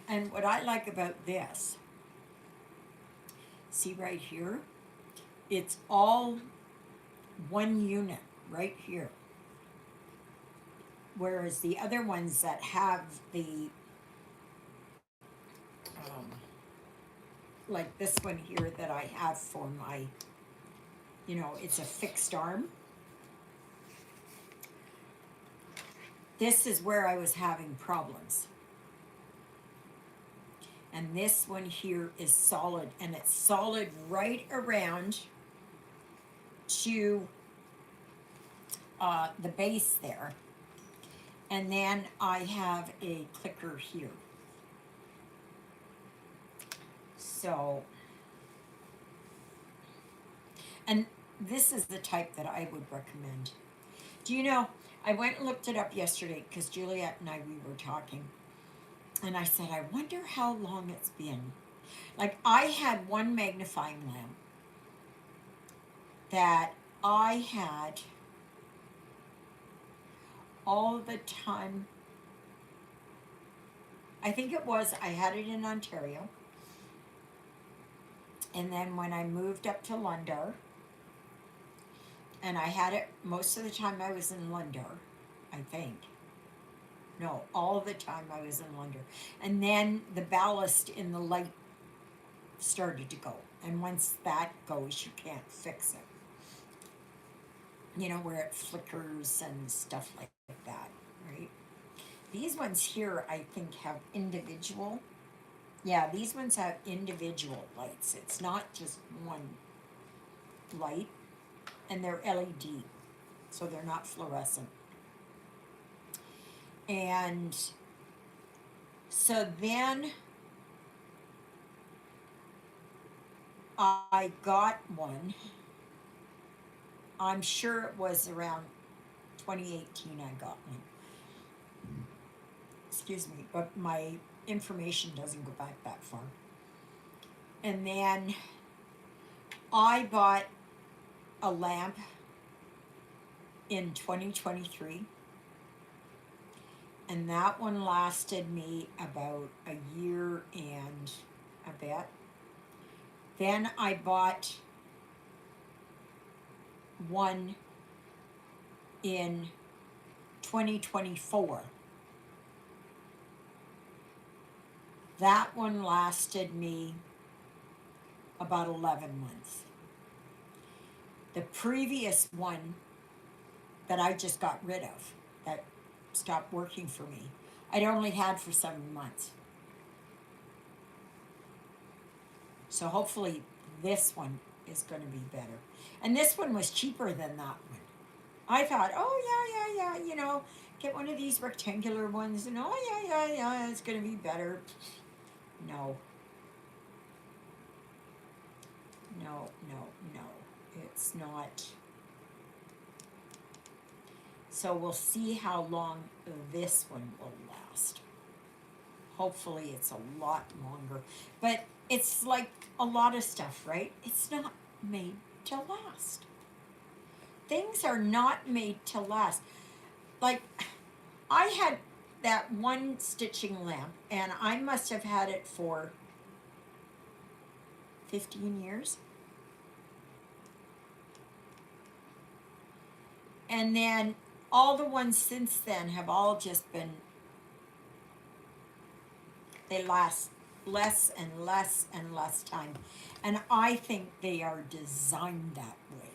And what I like about this, see right here, it's all one unit right here. Whereas the other ones that have the like this one here that I have for my, it's a fixed arm. This is where I was having problems. And this one here is solid, and it's solid right around to the base there. And then I have a clicker here. So, and this is the type that I would recommend. Do you know, I went and looked it up yesterday because Juliet and we were talking. And I said, I wonder how long it's been. Like, I had one magnifying lamp that I had all the time. I think I had it in Ontario. And then when I moved up to London, and I had it most of the time I was in London, I think. No, all the time I was in London. And then the ballast in the light started to go. And once that goes, you can't fix it. Where it flickers and stuff like that, right? These ones here, I think, have individual. Yeah, these ones have individual lights. It's not just one light. And they're LED, so they're not fluorescent. And so then I got one. I'm sure it was around 2018 I got one. Excuse me, but my information doesn't go back that far. And then I bought a lamp in 2023, and that one lasted me about a year and a bit. Then I bought one in 2024. That one lasted me about 11 months. The previous one that I just got rid of, that stopped working for me, I'd only had for 7 months. So hopefully this one is going to be better. And this one was cheaper than that one. I thought, oh yeah, get one of these rectangular ones, and oh yeah, it's going to be better. No, it's not. So we'll see how long this one will last. Hopefully it's a lot longer. But it's like a lot of stuff, right? It's not made to last. Things are not made to last. Like, I had that one stitching lamp, and I must have had it for 15 years. And then all the ones since then have all just been, they last less and less and less time. And I think they are designed that way.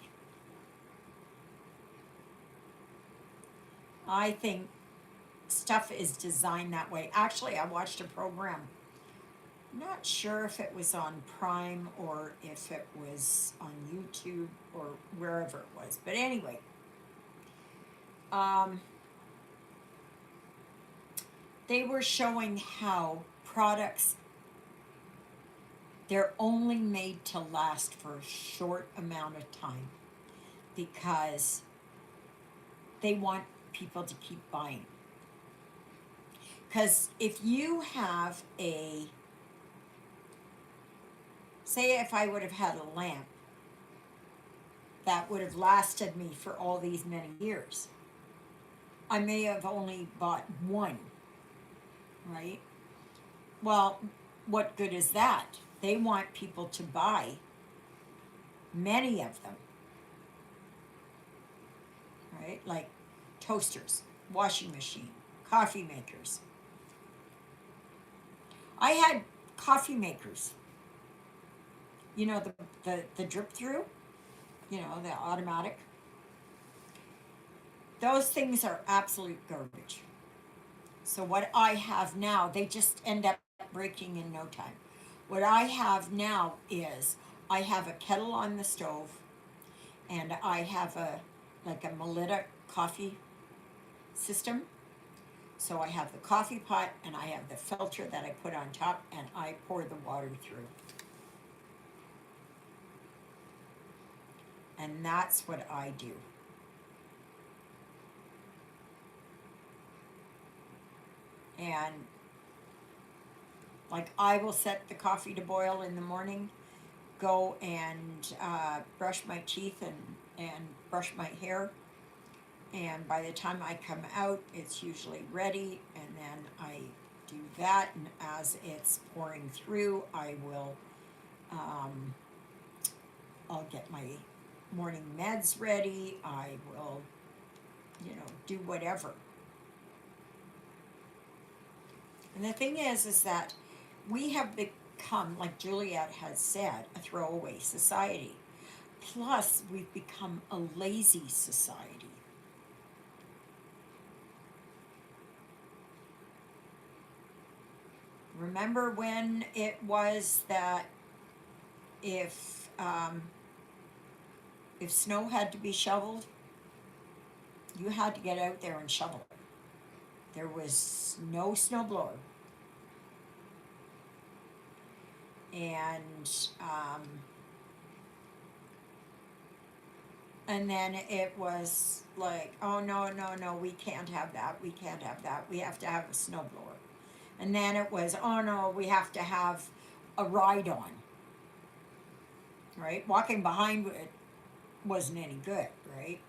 I think stuff is designed that way. Actually, I watched a program. Not sure if it was on Prime or if it was on YouTube or wherever it was. But anyway, they were showing how products, they're only made to last for a short amount of time because they want people to keep buying. Because if you have say if I would have had a lamp that would have lasted me for all these many years, I may have only bought one, right? Well, what good is that? They want people to buy many of them, right? Like toasters, washing machine, coffee makers. I had coffee makers you know, the drip through, you know, the automatic. Those things are absolute garbage. So what I have now, they just end up breaking in no time. What I have now is I have a kettle on the stove, and I have a like a Melita coffee system. So I have the coffee pot and I have the filter that I put on top, and I pour the water through. And that's what I do. And like I will set the coffee to boil in the morning, go and brush my teeth and brush my hair. And by the time I come out, it's usually ready. And then I do that. And as it's pouring through, um, I'll get my morning meds ready. I will, you know, do whatever. And the thing is that we have become, like Juliet has said, a throwaway society. Plus, we've become a lazy society. Remember when it was that if um, if snow had to be shoveled, you had to get out there and shovel it. There was no snow blower, and um, and then it was like, oh no, no, no, we can't have that. We can't have that. We have to have a snow blower. And then it was, oh no, we have to have a ride on. Right? Walking behind it wasn't any good, right?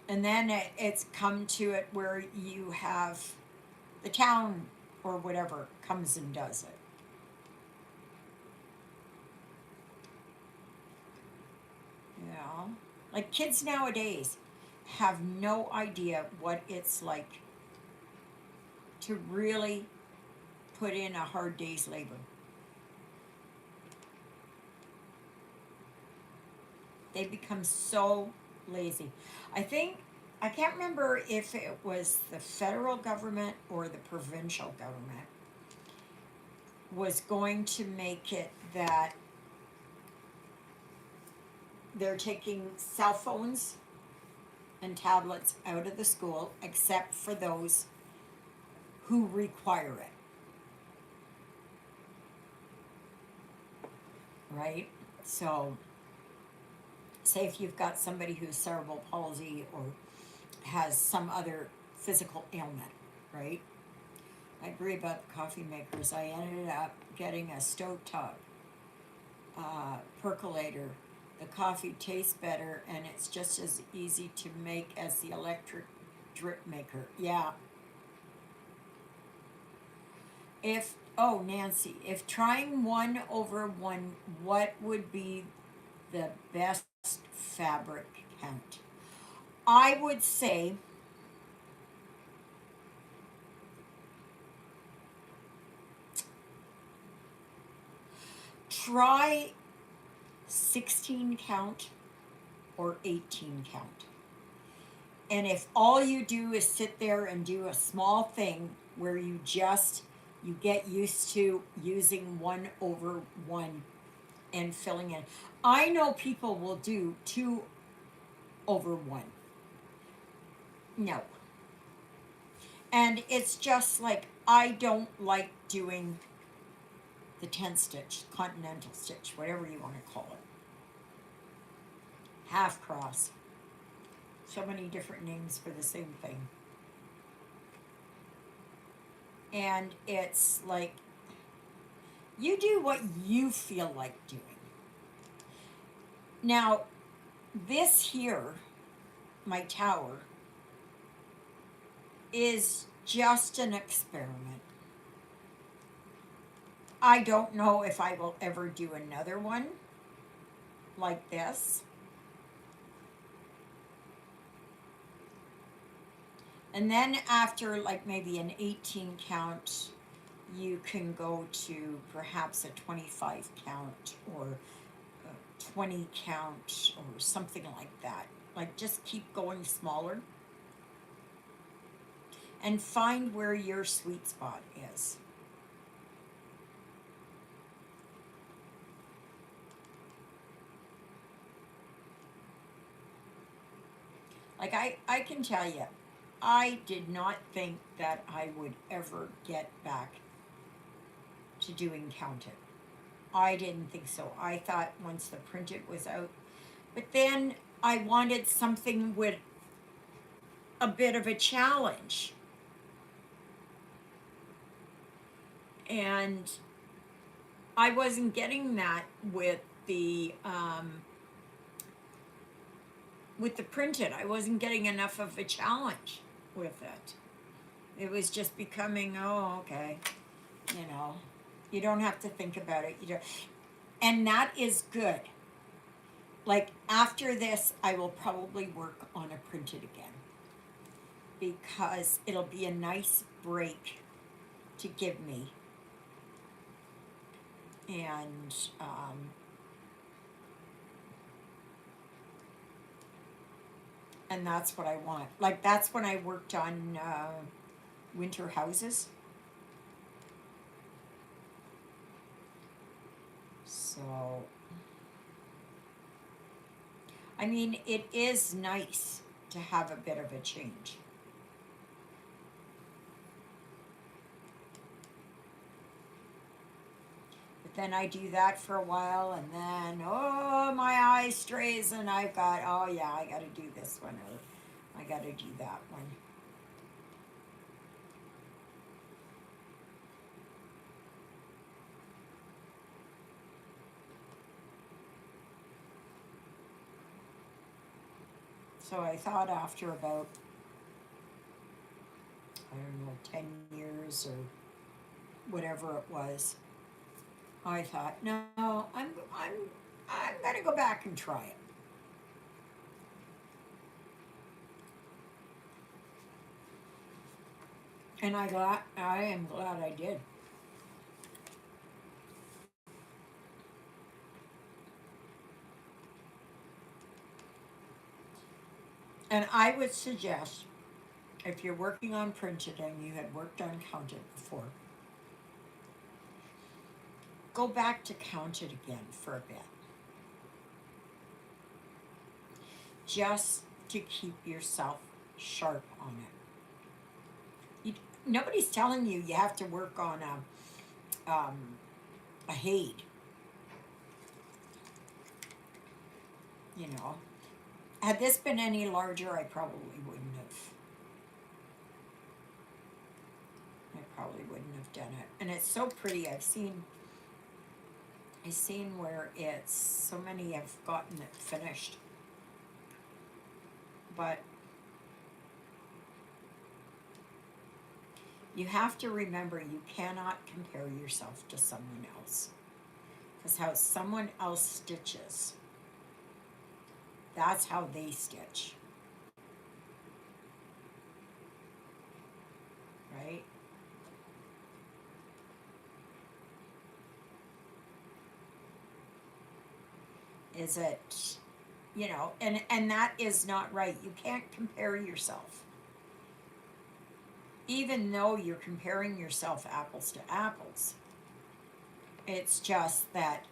And then it's come to it where you have the town or whatever comes and does it. You know? Like kids nowadays have no idea what it's like to really put in a hard day's labor. They become so lazy. I think, I can't remember if it was the federal government or the provincial government was going to make it that they're taking cell phones and tablets out of the school except for those who require it. Right? So, say if you've got somebody who's cerebral palsy or has some other physical ailment, right? I agree about the coffee makers. I ended up getting a stovetop percolator. The coffee tastes better and it's just as easy to make as the electric drip maker. Yeah. If, oh, Nancy, if trying one over one, what would be the best fabric count? I would say try 16 count or 18 count. And if all you do is sit there and do a small thing where you get used to using 1/1 and filling in. I know people will do 2/1. No. And it's just like I don't like doing the 10 stitch, continental stitch, whatever you want to call it. Half cross. So many different names for the same thing. And it's like you do what you feel like doing. Now, this here, my tower, is just an experiment. I don't know if I will ever do another one like this. And then after like maybe an 18 count, you can go to perhaps a 25 count or a 20 count or something like that. Like just keep going smaller and find where your sweet spot is. Like I can tell you, I did not think that I would ever get back to doing counted. I didn't think so. I thought once the printed was out, but then I wanted something with a bit of a challenge. And I wasn't getting that with the printed. I wasn't getting enough of a challenge with it. It was just becoming, oh, okay, you know, you don't have to think about it. You don't, and that is good. Like after this, I will probably work on a printed again because it'll be a nice break to give me. And and that's what I want. Like that's when I worked on winter houses. So, I mean, it is nice to have a bit of a change. But then I do that for a while, and then, oh, my eye strays, and I've got, oh, yeah, I got to do this one, or I got to do that one. So I thought after about, I don't know, 10 years or whatever it was, I thought, no, I'm gonna go back and try it. And I am glad I did. And I would suggest, if you're working on printed and you had worked on counted before, go back to counted again for a bit, just to keep yourself sharp on it. Nobody's telling you have to work on a Haid, you know. Had this been any larger, I probably wouldn't have. I probably wouldn't have done it. And it's so pretty. I've seen where it's so many have gotten it finished. But you have to remember you cannot compare yourself to someone else. Because how someone else stitches, that's how they stitch. Right? Is it, and that is not right. You can't compare yourself. Even though you're comparing yourself apples to apples, it's just that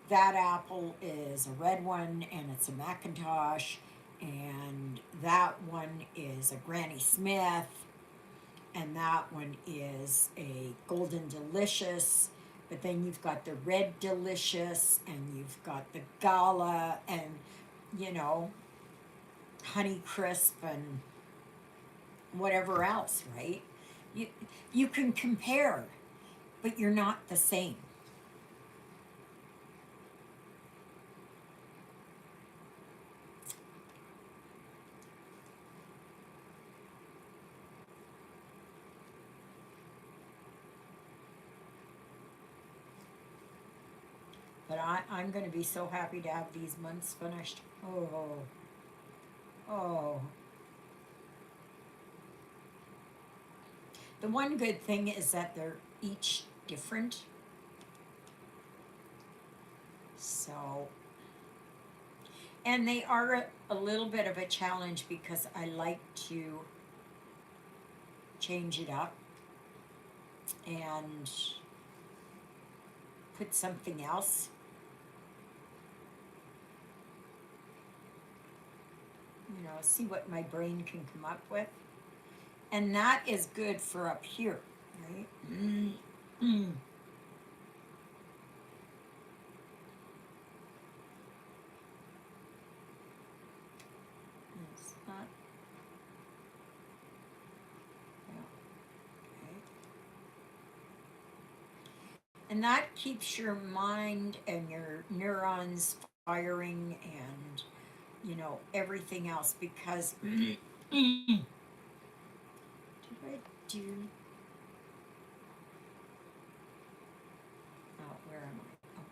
that apple is a red one and it's a Macintosh, and that one is a Granny Smith, and that one is a Golden Delicious, but then you've got the Red Delicious, and you've got the Gala, and, Honey Crisp, and whatever else, right? You, you can compare, but you're not the same. But I'm going to be so happy to have these months finished. Oh, oh. The one good thing is that they're each different. So, and they are a little bit of a challenge because I like to change it up and put something else. You know, see what my brain can come up with. And that is good for up here, right? It's not, yeah, okay. And that keeps your mind and your neurons firing and, you know, everything else because did I do, oh, where am I? Oh,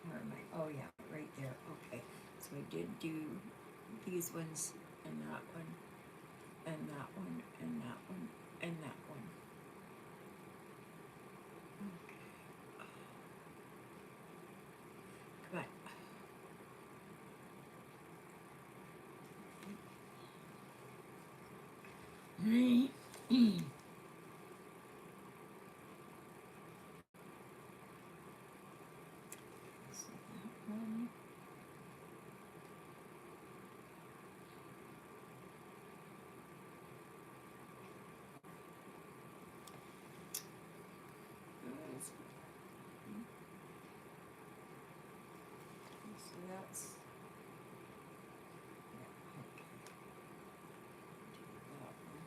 where am I? Oh, yeah, right there. Okay. So I did do these ones and that one and that one and that one and that one. Okay. Come on. So that one. Goes. So that's, yeah, okay. Do that one.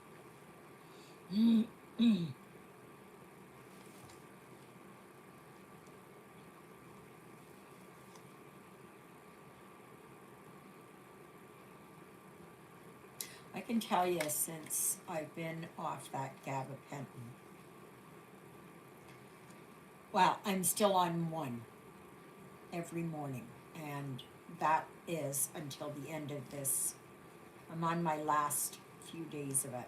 I can tell you since I've been off that gabapentin. Well, I'm still on one every morning, and that is until the end of this. I'm on my last few days of it.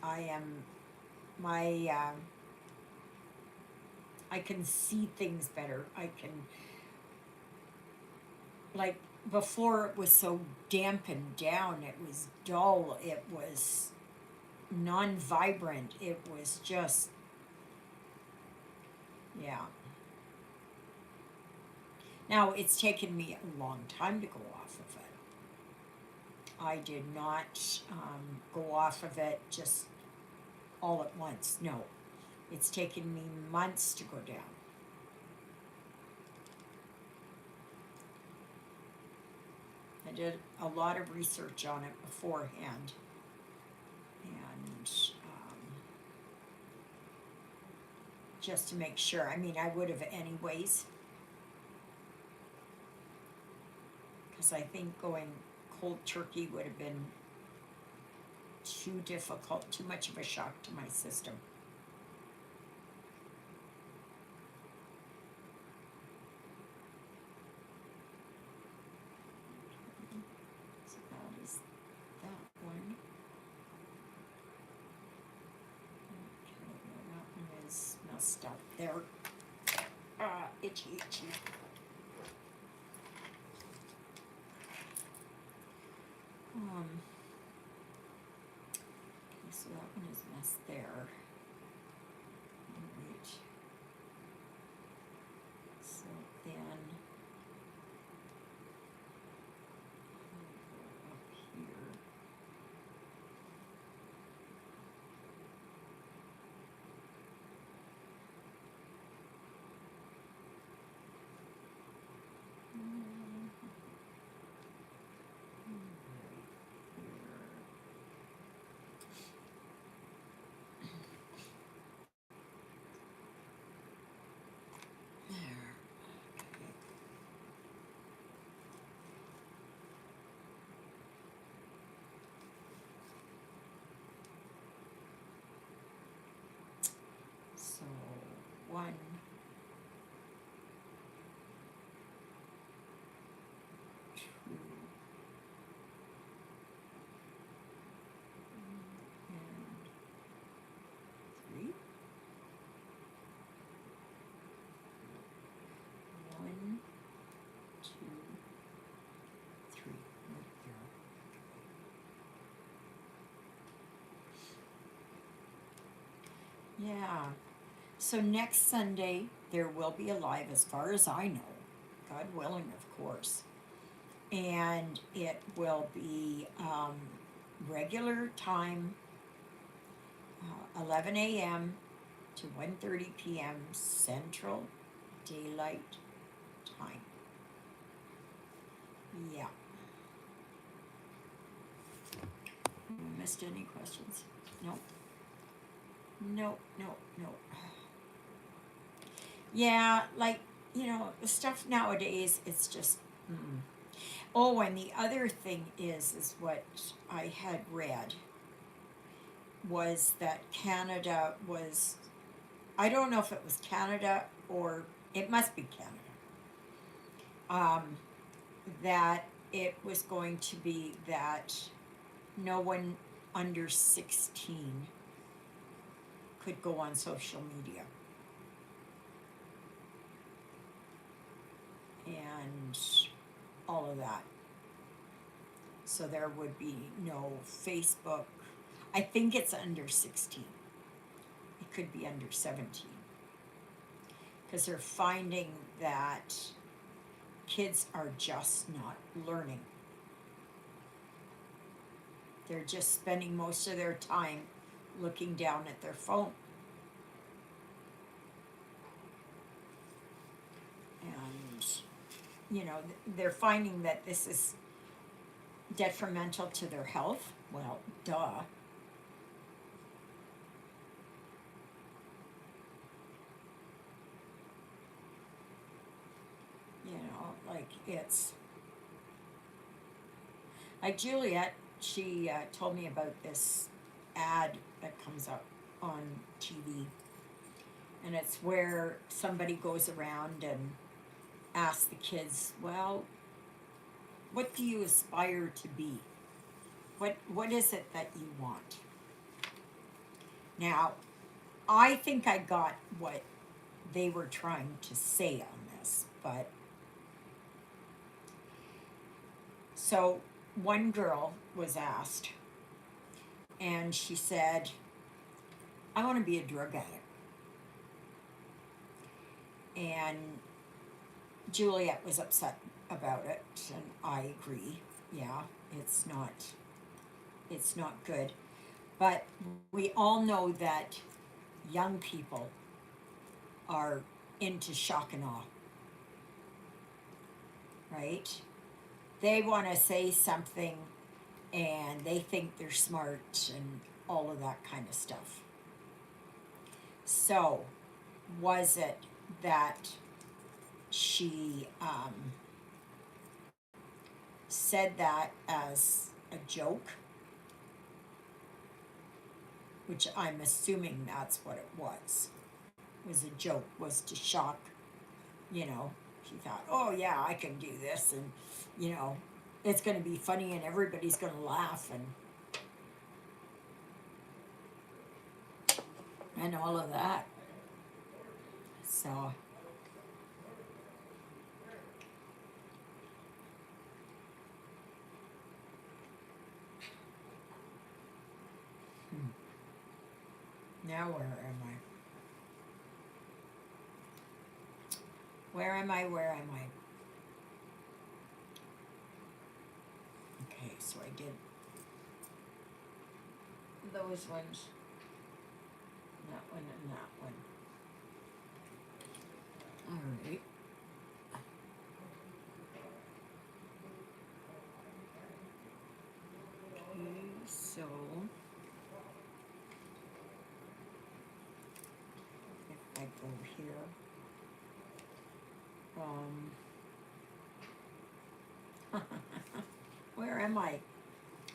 I am my I can see things better. I can, like, before it was so dampened down, it was dull, it was non-vibrant, it was just, yeah. Now it's taken me a long time to go off of it. I did not go off of it just all at once. No, it's taken me months to go down. I did a lot of research on it beforehand, and just to make sure. I mean, I would have anyways, because I think going cold turkey would have been too difficult, too much of a shock to my system. So that is that one. Okay, well, that one is messed up there. Itchy, itchy. Okay, so that one is messed there. Alright. So then I'll go up here. Right here. Yeah. So next Sunday there will be a live, as far as I know, God willing, of course, and it will be regular time, 11 a.m. to 1:30 p.m. Central Daylight Time. Yeah. Missed any questions? No. No. No. No. Yeah, like, the stuff nowadays, it's just. Mm. Oh, and the other thing is what I had read was that Canada was, I don't know if it was Canada or it must be Canada, that it was going to be that no one under 16 could go on social media. And all of that. So there would be no Facebook. I think it's under 16. It could be under 17. Because they're finding that kids are just not learning. They're just spending most of their time looking down at their phone. And, they're finding that this is detrimental to their health. Well, duh. Like it's like Juliet, she told me about this ad that comes up on TV, and it's where somebody goes around and asks the kids, well, what do you aspire to be? What is it that you want? Now, I think I got what they were trying to say on this, but so one girl was asked, and she said, I want to be a drug addict. And Juliet was upset about it, and I agree. Yeah, it's not good. But we all know that young people are into shock and awe, right? They want to say something and they think they're smart and all of that kind of stuff. So, was it that she said that as a joke? Which I'm assuming that's what it was a joke, was to shock, she thought, oh yeah, I can do this, and it's going to be funny and everybody's going to laugh, and all of that. So now where am I? Where am I? Okay, so I did those ones, that one, and that one. All right. Okay, so if I go here, where am I?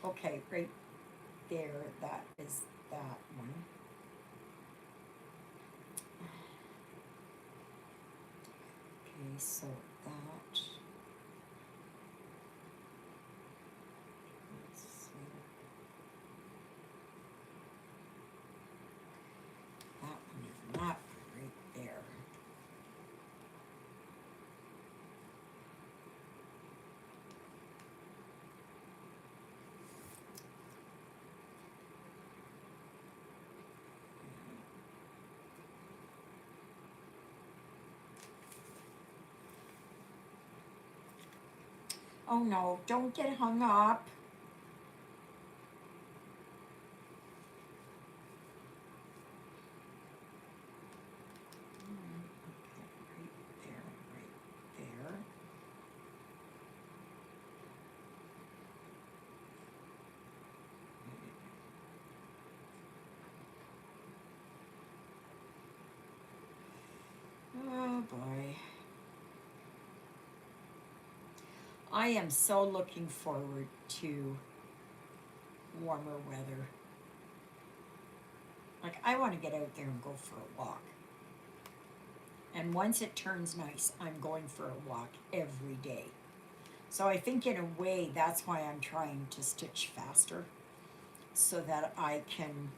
Okay, right there, that is that one. Okay, so that, let's see, that one is not right there. Oh no, don't get hung up. Okay, right there. Oh boy. I am so looking forward to warmer weather. Like, I want to get out there and go for a walk. And once it turns nice, I'm going for a walk every day. So I think in a way that's why I'm trying to stitch faster, so that I can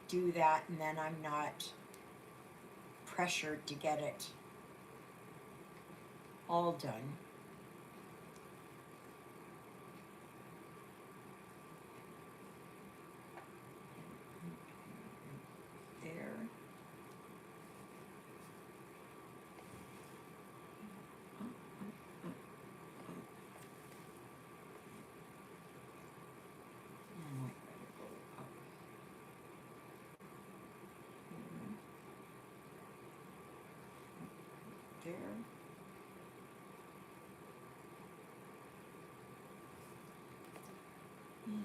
do that and then I'm not pressured to get it all done. There. I might better go up here. There. Yeah.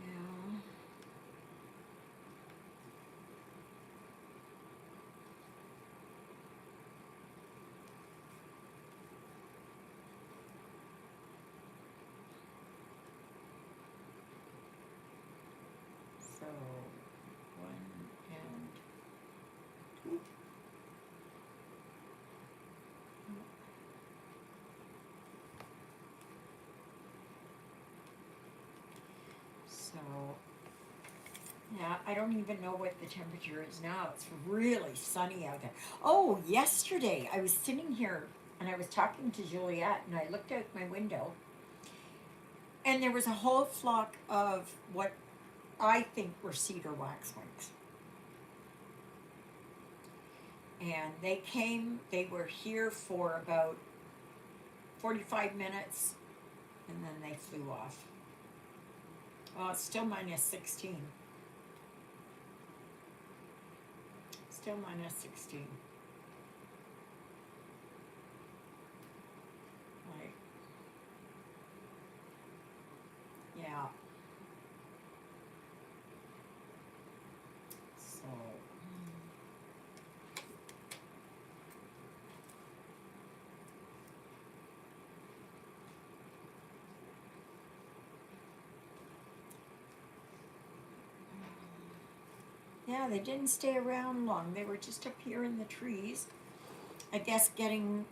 So one and two. So yeah, I don't even know what the temperature is now. It's really sunny out there. Oh, yesterday I was sitting here and I was talking to Juliet and I looked out my window and there was a whole flock of what I think were cedar waxwings. And they came, they were here for about 45 minutes and then they flew off. Well, it's still minus 16. Still minus 16. Like, yeah. So, yeah, they didn't stay around long. They were just up here in the trees. I guess getting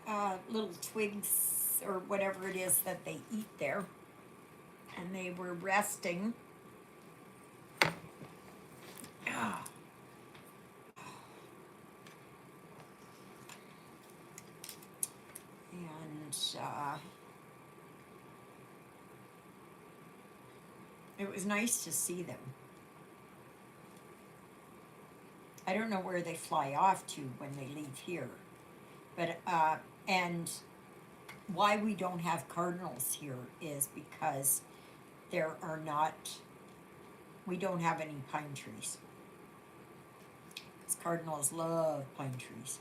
little twigs or whatever it is that they eat there. And they were resting. Ah. And it was nice to see them. I don't know where they fly off to when they leave here. But, and why we don't have cardinals here is because there are not, we don't have any pine trees. Because cardinals love pine trees.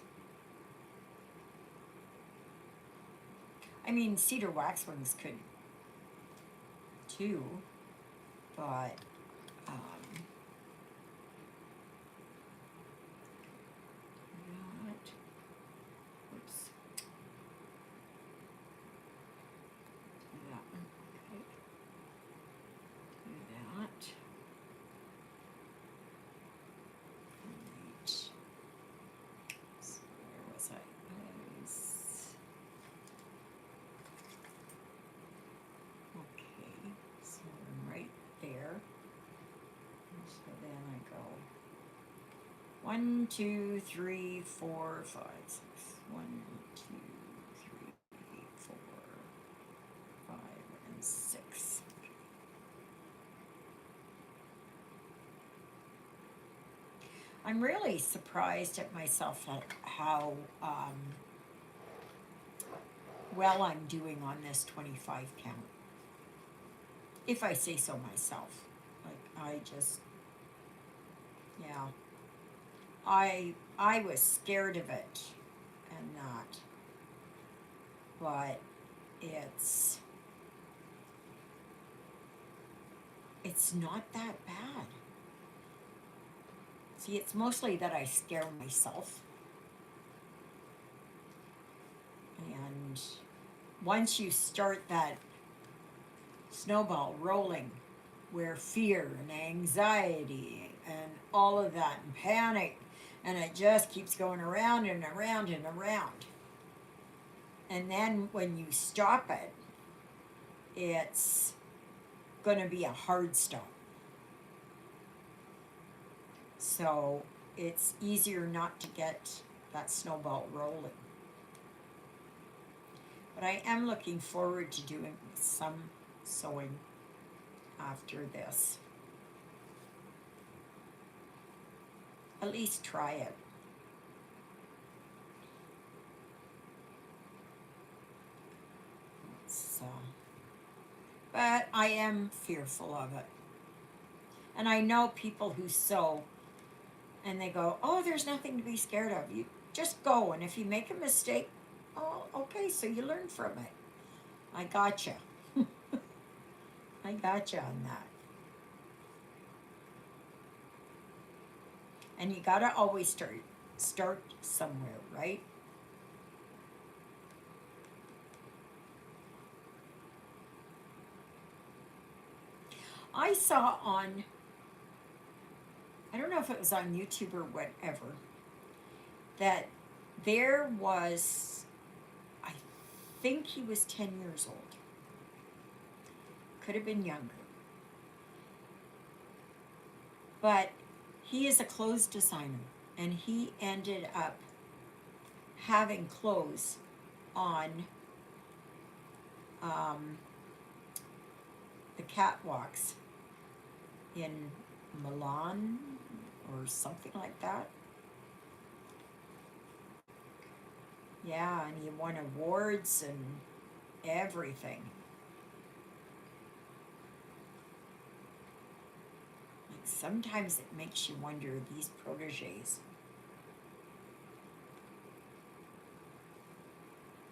I mean, cedar waxwings could too, but not. Oops. Do that one. Okay. Do that. Right. So where was I? Okay. So I'm right there. So then I go 1, 2, 3, 4, 5, 6. 1, 2, 3, 4, 5, and 6. I'm really surprised at myself at how well I'm doing on this 25 count. if I say so myself. Like, I just, yeah. I was scared of it and that, but it's it's not that bad. See, it's mostly that I scare myself. And once you start that snowball rolling, where fear and anxiety and all of that and panic, and it just keeps going around and around and around. And then when you stop it, it's going to be a hard stop. So it's easier not to get that snowball rolling. But I am looking forward to doing some sewing after this. At least try it. So, but I am fearful of it. And I know people who sew and they go, oh, there's nothing to be scared of. You just go, and if you make a mistake, oh, okay, so you learn from it. I gotcha. I gotcha on that. And you gotta always start somewhere, right? I saw on, I don't know if it was on YouTube or whatever, that there was, I think he was 10 years old. Could have been younger. But he is a clothes designer, and he ended up having clothes on the catwalks in Milan or something like that. Yeah, and he won awards and everything. Like, sometimes it makes you wonder, these proteges,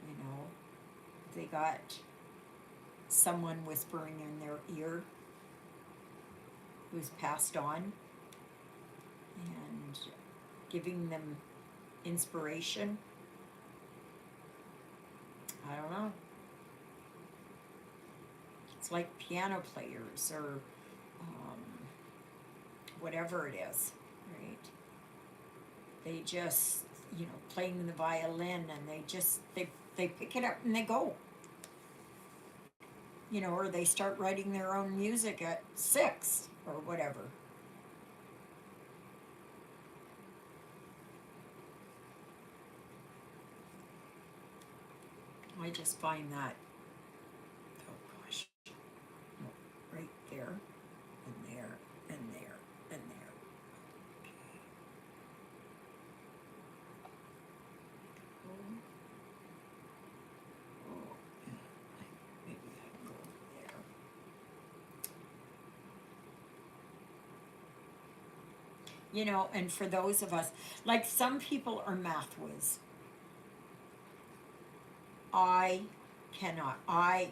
you know, they got someone whispering in their ear who's passed on and giving them inspiration. I don't know. It's like piano players or whatever it is, right? They just, playing the violin, and they pick it up and they go. Or they start writing their own music at 6 or whatever. I just find that, oh gosh, no, right there, and there, and there, and there. Okay. Oh, maybe I can go there. And for those of us, like, some people are math whiz. I cannot. My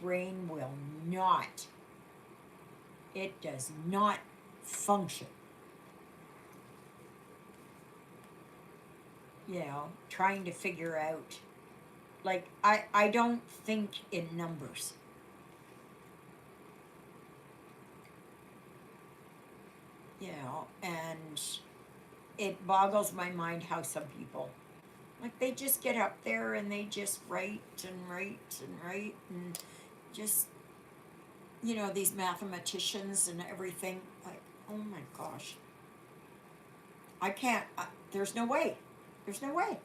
brain will not. It does not function. Trying to figure out, like, I don't think in numbers. And it boggles my mind how some people, like, they just get up there and they just write and write and write and just, these mathematicians and everything. Like, oh my gosh. I can't, there's no way. There's no way.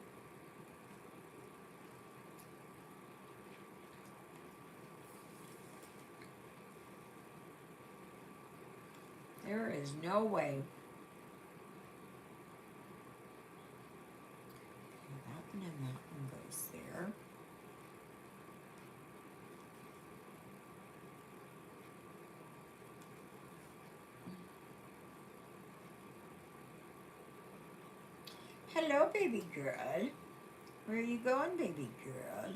There is no way. Okay, that one and that one goes there. Hello, baby girl. Where are you going, baby girl?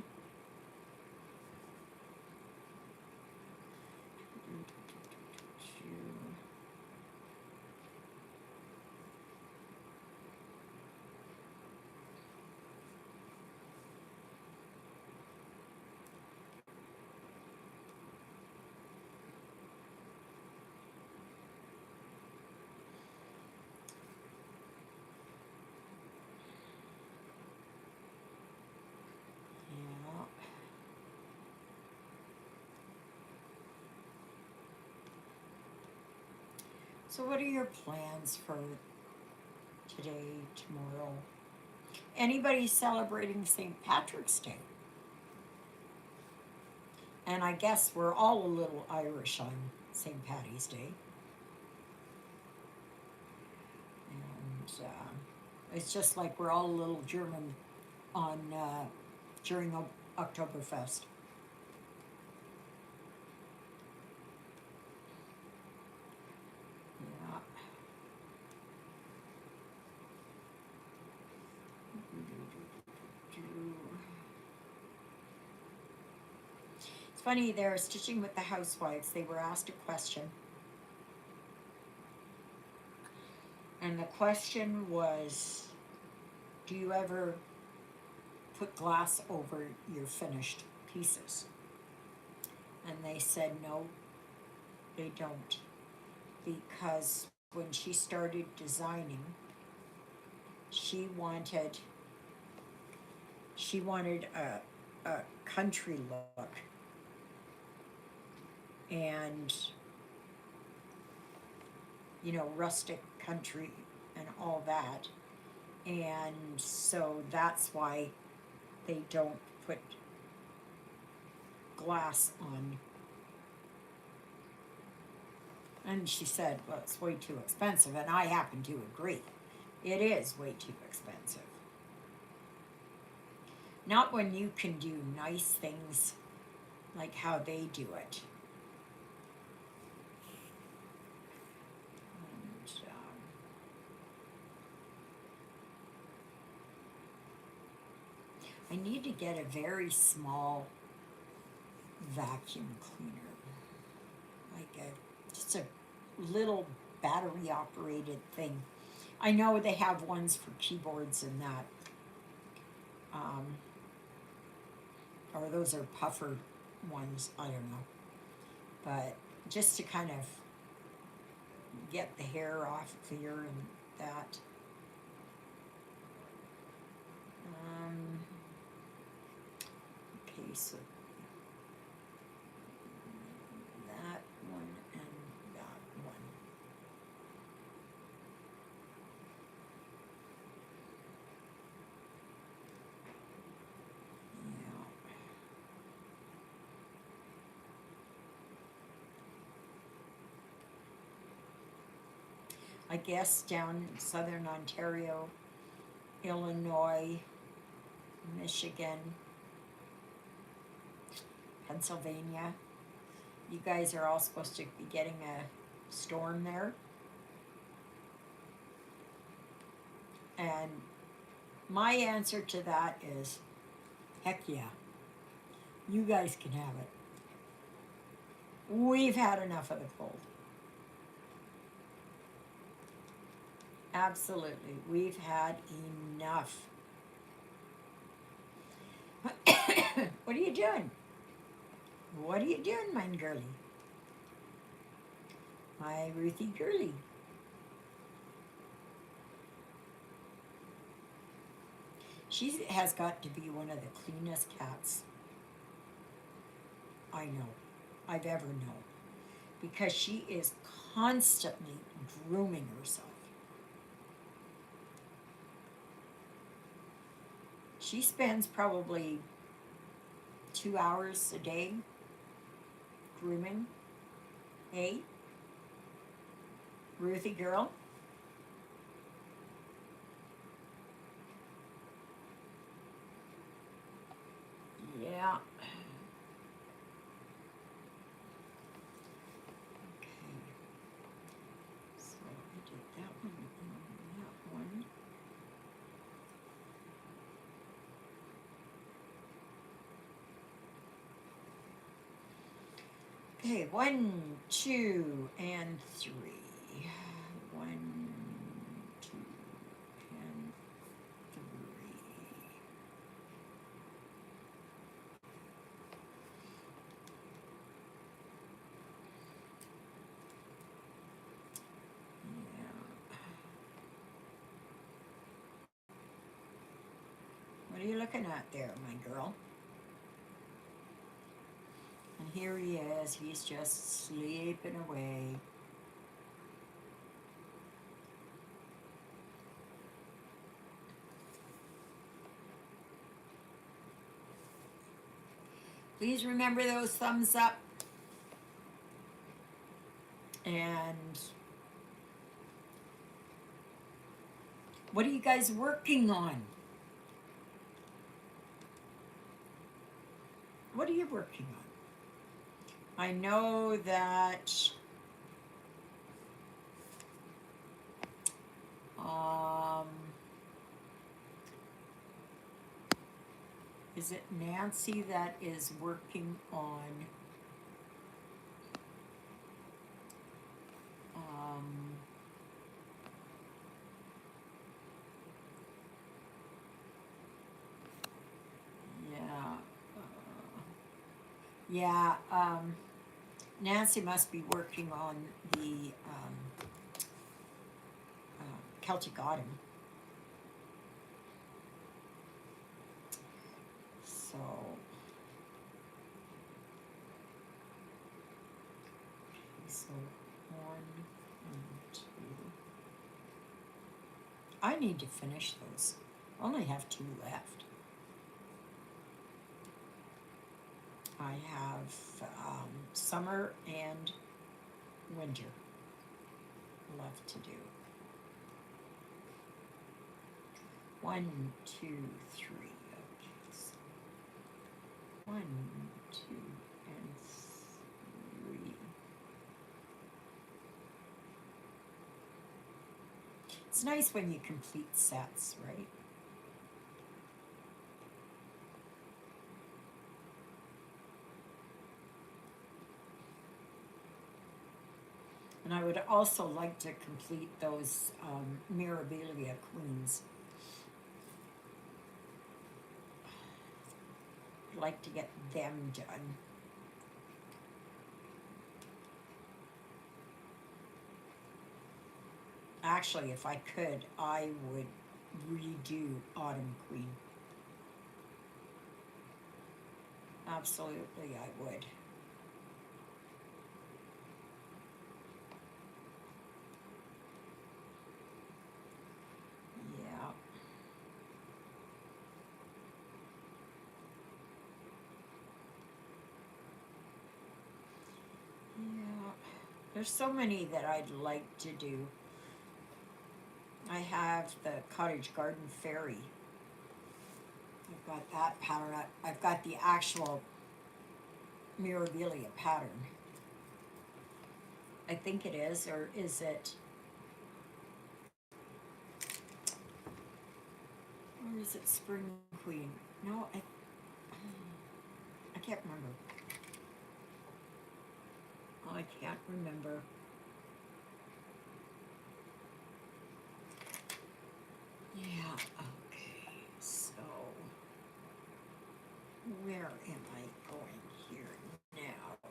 Yeah. So, what are your plans for today, tomorrow? Anybody celebrating St. Patrick's Day? And I guess we're all a little Irish on St. Patty's Day. And it's just like we're all a little German on during Oktoberfest. Yeah. It's funny, they're stitching with the housewives. They were asked a question, and the question was, do you ever put glass over your finished pieces? And they said no, they don't. Because when she started designing, she wanted a country look, and rustic country and all that. And so that's why they don't put glass on. And she said, well, it's way too expensive. And I happen to agree. It is way too expensive. Not when you can do nice things like how they do it. And, I need to get a very small vacuum cleaner. Just a little battery operated thing. I know they have ones for keyboards and that. Or those are puffer ones, I don't know. But just to kind of get the hair off clear and that. Okay, so that one and that one. Yeah. I guess down in southern Ontario, Illinois, Michigan, Pennsylvania, you guys are all supposed to be getting a storm there. And my answer to that is heck yeah. You guys can have it. We've had enough of the cold. Absolutely. We've had enough. What are you doing? What are you doing, mine girlie? My Ruthie girlie. She has got to be one of the cleanest cats I know, I've ever known. Because she is constantly grooming herself. She spends probably 2 hours a day grooming. Hey, Ruthie girl. Yeah. Okay. So I did that one and that one. Okay, 1, 2, and 3. 1, 2, and 3. Yeah. What are you looking at there, my girl? And here he is. He's just sleeping away. Please remember those thumbs up. And what are you guys working on? What are you working on? I know that is it Nancy that is working on um, yeah, yeah, Nancy must be working on the Celtic Autumn. So, so 1 and 2. I need to finish those. I only have 2 left. I have summer and winter left to do. 1, 2, 3. Okay, so 1, 2, and 3. It's nice when you complete sets, right? And I would also like to complete those Mirabilia queens. I'd like to get them done. Actually, if I could, I would redo Autumn Queen. Absolutely, I would. Yeah. Yeah. There's so many that I'd like to do. I have the Cottage Garden Fairy. I've got that pattern. I've got the actual Mirabilia pattern. I think it is, or is it? Or is it Spring Queen? No, I can't remember. I can't remember. Yeah, okay, so where am I going here now?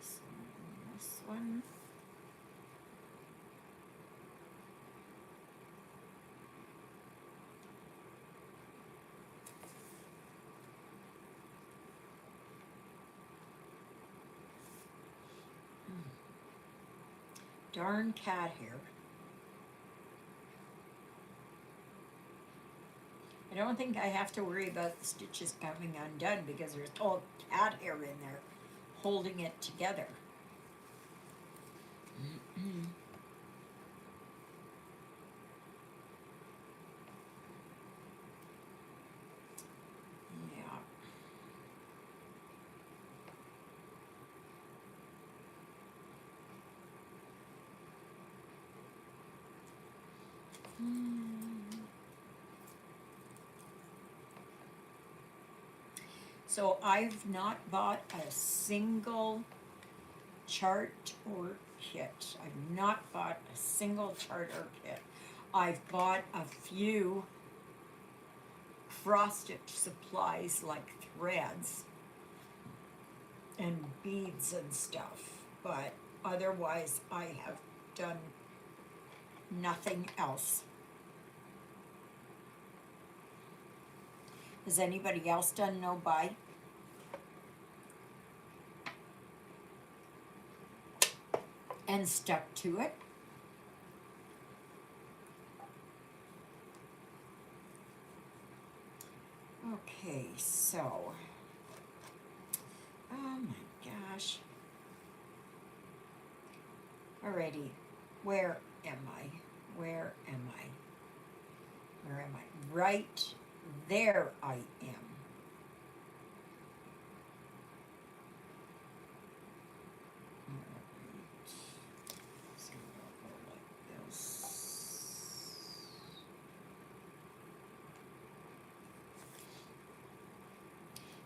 This one and this one. Darn cat hair. I don't think I have to worry about the stitches coming undone because there's all cat hair in there holding it together. Yeah. So I've not bought a single chart or kit. I've not bought a single chart or kit. I've bought a few cross stitch supplies like threads and beads and stuff, but otherwise I have done nothing else. Has anybody else done no buy? And stuck to it? Okay, so, oh my gosh. Alrighty, where am I? Where am I? Where am I? Right there I am. Alright, so I'll go like this.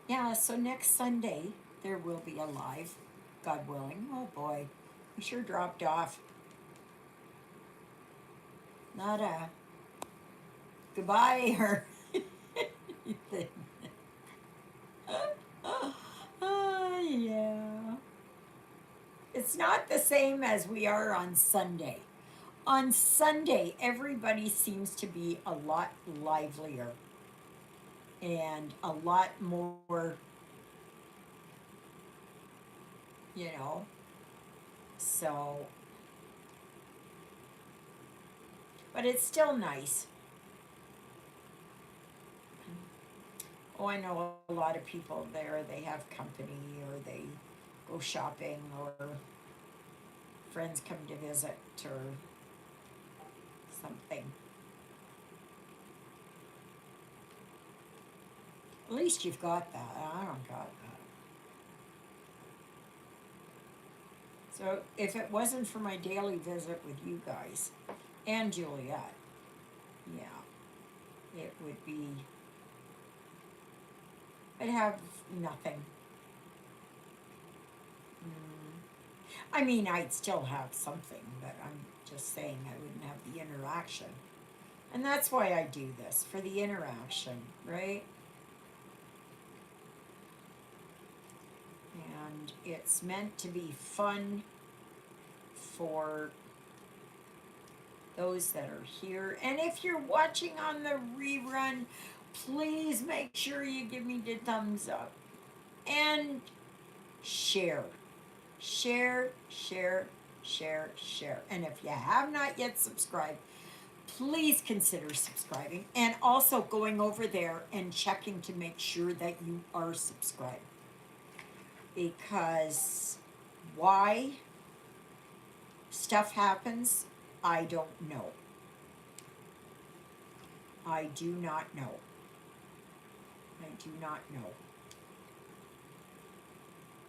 Yeah, so next Sunday there will be a live, God willing. Oh boy, we sure dropped off. Not a goodbye or anything. Yeah. It's not the same as we are on Sunday. On Sunday, everybody seems to be a lot livelier and a lot more, you know, so, but it's still nice. Oh, I know a lot of people there, they have company or they go shopping or friends come to visit or something. At least you've got that. I don't got that. So if it wasn't for my daily visit with you guys and Juliet, yeah, it would be, I'd have nothing. I mean, I'd still have something, but I'm just saying I wouldn't have the interaction. And that's why I do this, for the interaction, right? And it's meant to be fun for those that are here. And if you're watching on the rerun, please make sure you give me the thumbs up. And share. Share, share, share, share. And if you have not yet subscribed, please consider subscribing and also going over there and checking to make sure that you are subscribed. Because why stuff happens, I don't know. I do not know. I do not know.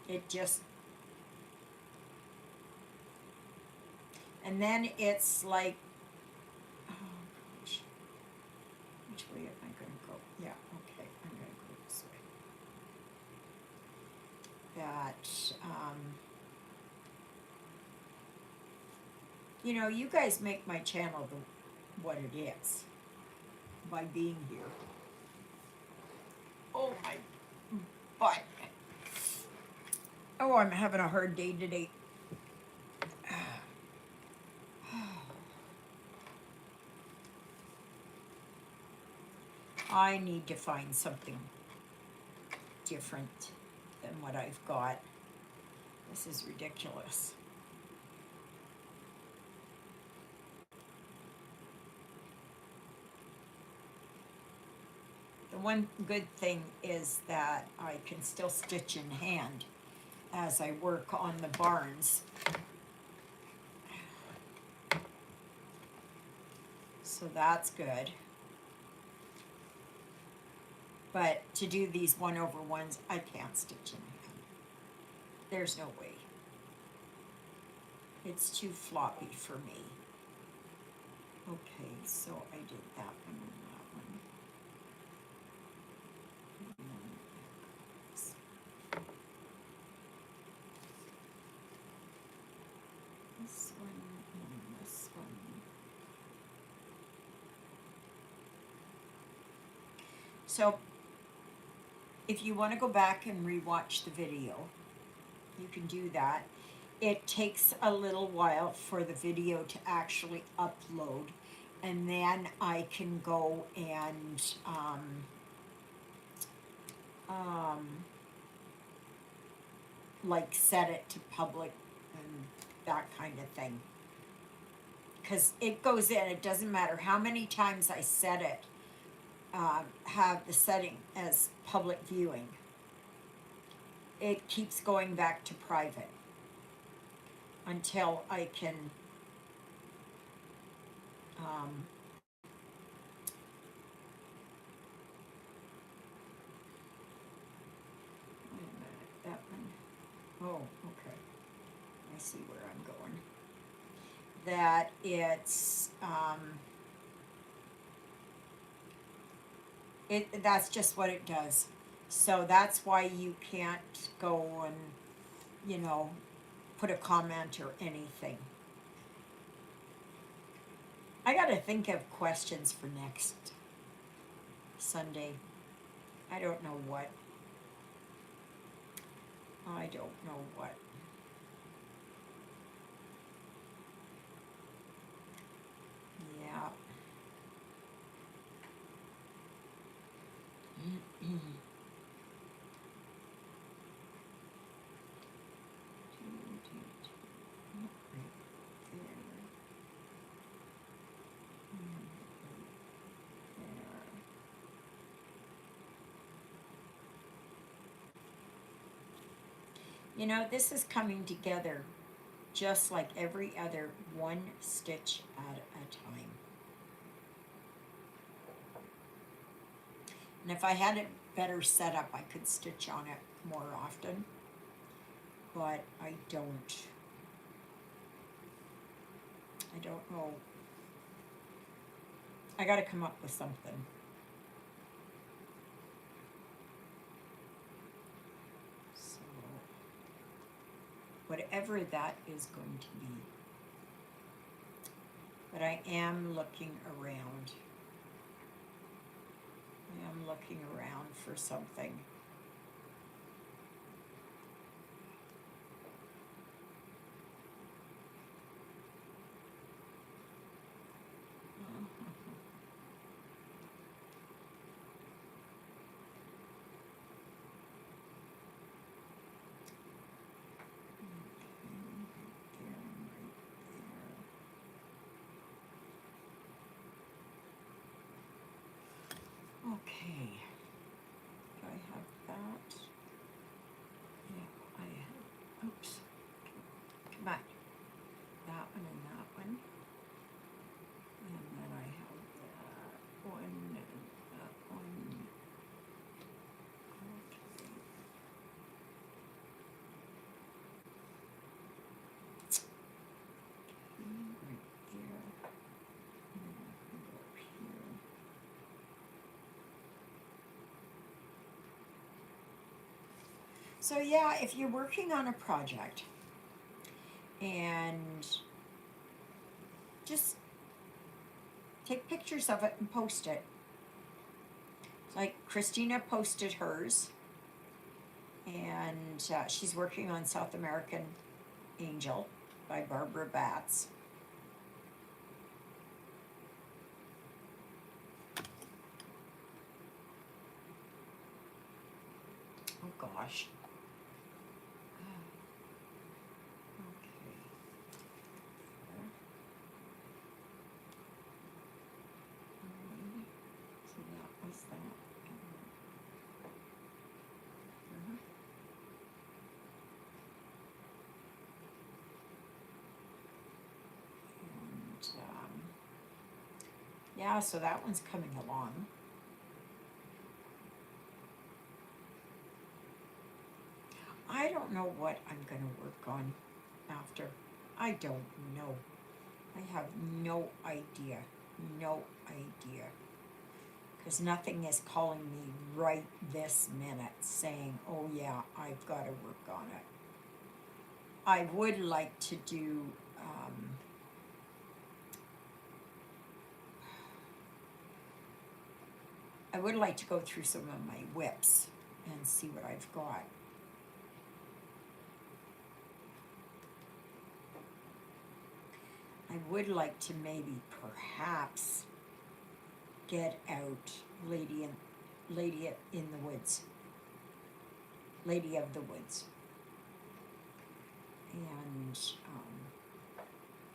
It just, and then it's like, oh gosh, which way am I going to go? Yeah, okay, I'm going to go this way. That, you know, you guys make my channel what it is by being here. Oh my butt. Oh, I'm having a hard day today. I need to find something different than what I've got. This is ridiculous. The one good thing is that I can still stitch in hand as I work on the barns. So that's good. But to do these 1/1s, I can't stitch in hand. There's no way. It's too floppy for me. Okay, so I did that one and that one. this one and this one. So if you want to go back and rewatch the video, you can do that. It takes a little while for the video to actually upload, and then I can go and um, like set it to public and that kind of thing. Because it goes in, it doesn't matter how many times I set it, have the setting as public viewing. It keeps going back to private until I can wait a minute, that one. Oh, okay. I see where I'm going. That it's that's just what it does. So that's why you can't go and, you know, put a comment or anything. I gotta think of questions for next Sunday. I don't know what. I don't know what. Yeah. You know, this is coming together just like every other, one stitch at a time. And if I had it better set up, I could stitch on it more often, but I don't. I don't know. I gotta come up with something. So, whatever that is going to be. But I am looking around. I am looking around for something. Okay, do I have that? Yeah, I have, oops, come on, that one and that one. And then I have that one and that one. Okay. Right there. And then I can go up here. So yeah, if you're working on a project and just take pictures of it and post it. Like Christina posted hers, and she's working on South American Angel by Barbara Batts. Oh gosh. Okay. So that was that. And yeah, so that one's coming along. I don't know what I'm going to work on after. I don't know. I have no idea. No idea. Because nothing is calling me right this minute saying, oh yeah, I've got to work on it. I would like to do I would like to go through some of my whips and see what I've got. I would like to maybe perhaps get out Lady in the Woods. Lady of the Woods. And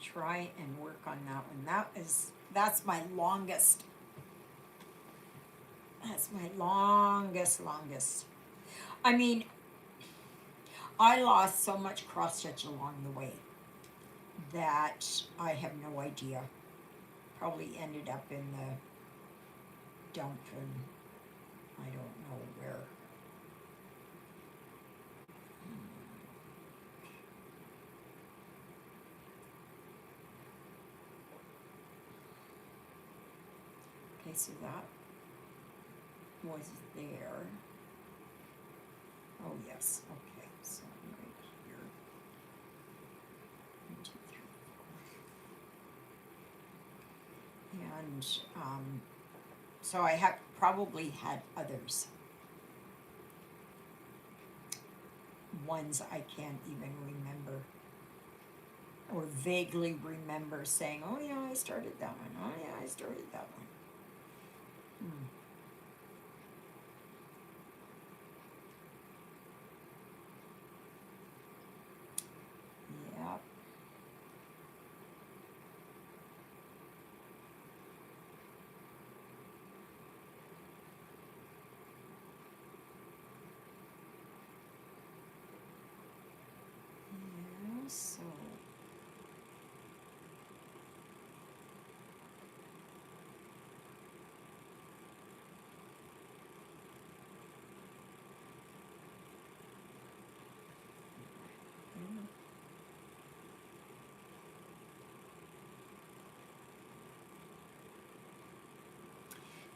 try and work on that one. That's my longest. That's my longest. I mean, I lost so much cross stitch along the way that I have no idea. Probably ended up in the dump and I don't know where. Okay, so that was there. Oh yes, okay, so right here. 1, 2, 3, 4. And so I have probably had others. Ones I can't even remember. Or vaguely remember saying, oh yeah, I started that one. Oh yeah, I started that one. Yep. Yeah, so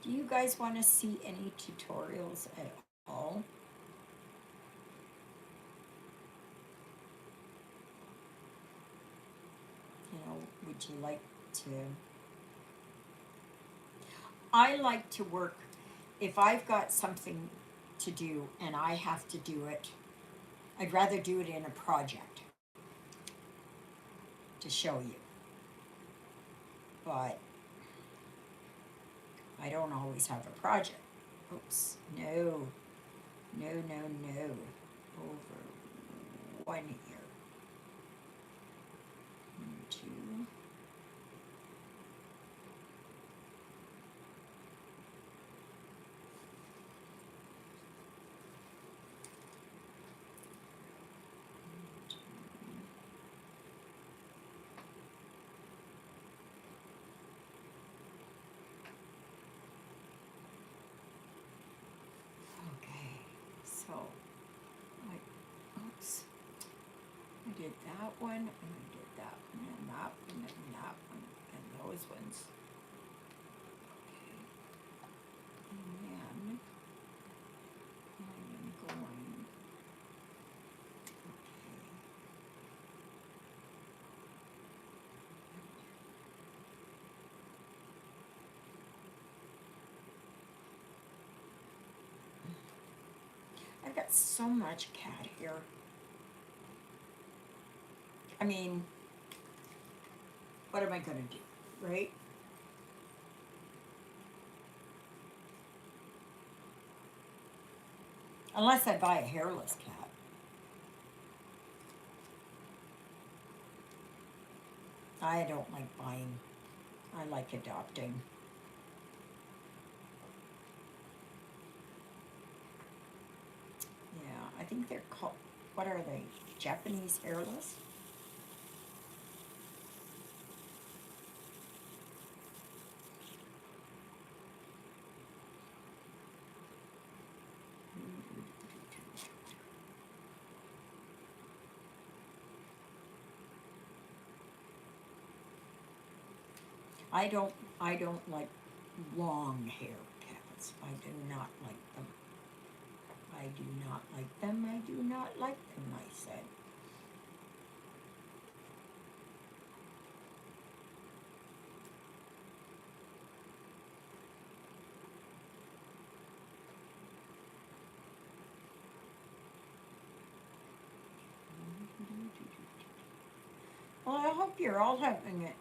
do you guys want to see any tutorials at all? You know, would you like to? I like to work, if I've got something to do and I have to do it, I'd rather do it in a project to show you. But I don't always have a project. Oops, no. Over 1 year. 1, 2. Okay, so oops. I did that one, and I did that one, and that one, and that one, and those ones. Okay. And then I am going. Okay. I've got so much cat hair. I mean, what am I gonna do, right? Unless I buy a hairless cat. I don't like buying. I like adopting. Yeah, I think they're called, what are they? Japanese hairless? I don't like long hair cats. I do not like them. I do not like them. I do not like them, I said. hope you're all having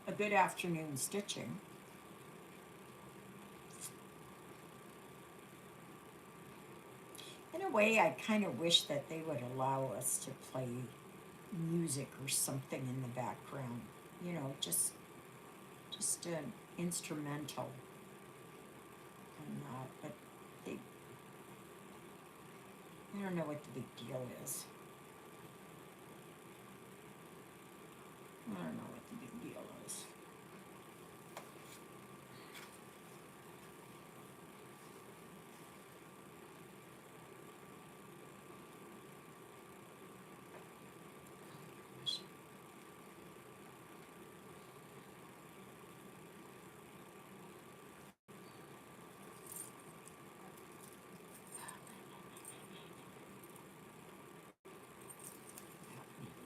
a good afternoon stitching. In a way, I kind of wish that they would allow us to play music or something in the background. You know, just an instrumental and that. But they, I don't know what the big deal is. I don't know what the big deal is.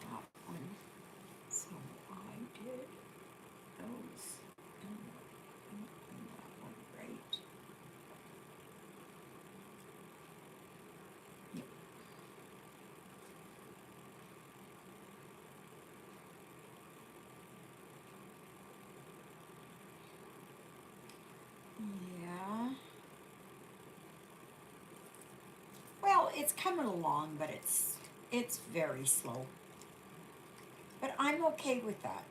That one. So I did those and that one right. Yep. Yeah. Well, it's coming along, but it's very slow. But I'm okay with that.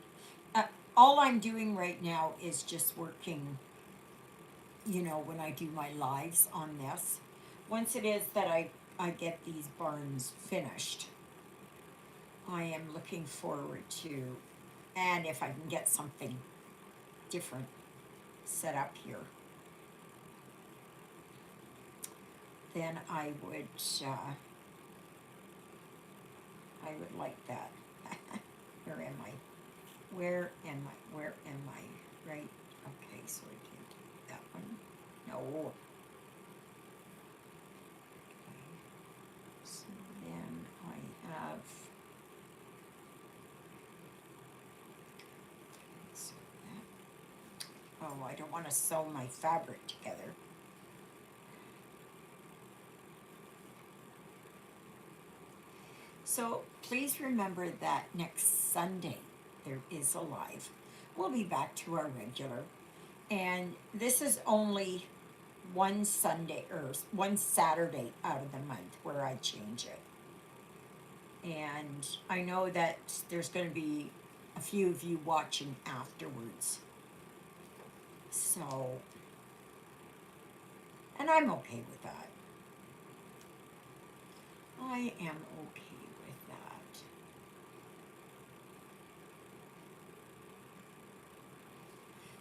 Uh, all I'm doing right now is just working, you know, when I do my lives on this. Once it is that I get these barns finished, I am looking forward to, and if I can get something different set up here, then I would like that. Where am I? Where am I? Where am I? Right? Okay, so I can't do that one. No. Okay. So then I have. So that. Oh, I don't want to sew my fabric together. So please remember that next Sunday there is a live. We'll be back to our regular. And this is only one Sunday or one Saturday out of the month where I change it. And I know that there's going to be a few of you watching afterwards. So, and I'm okay with that. I am okay with that.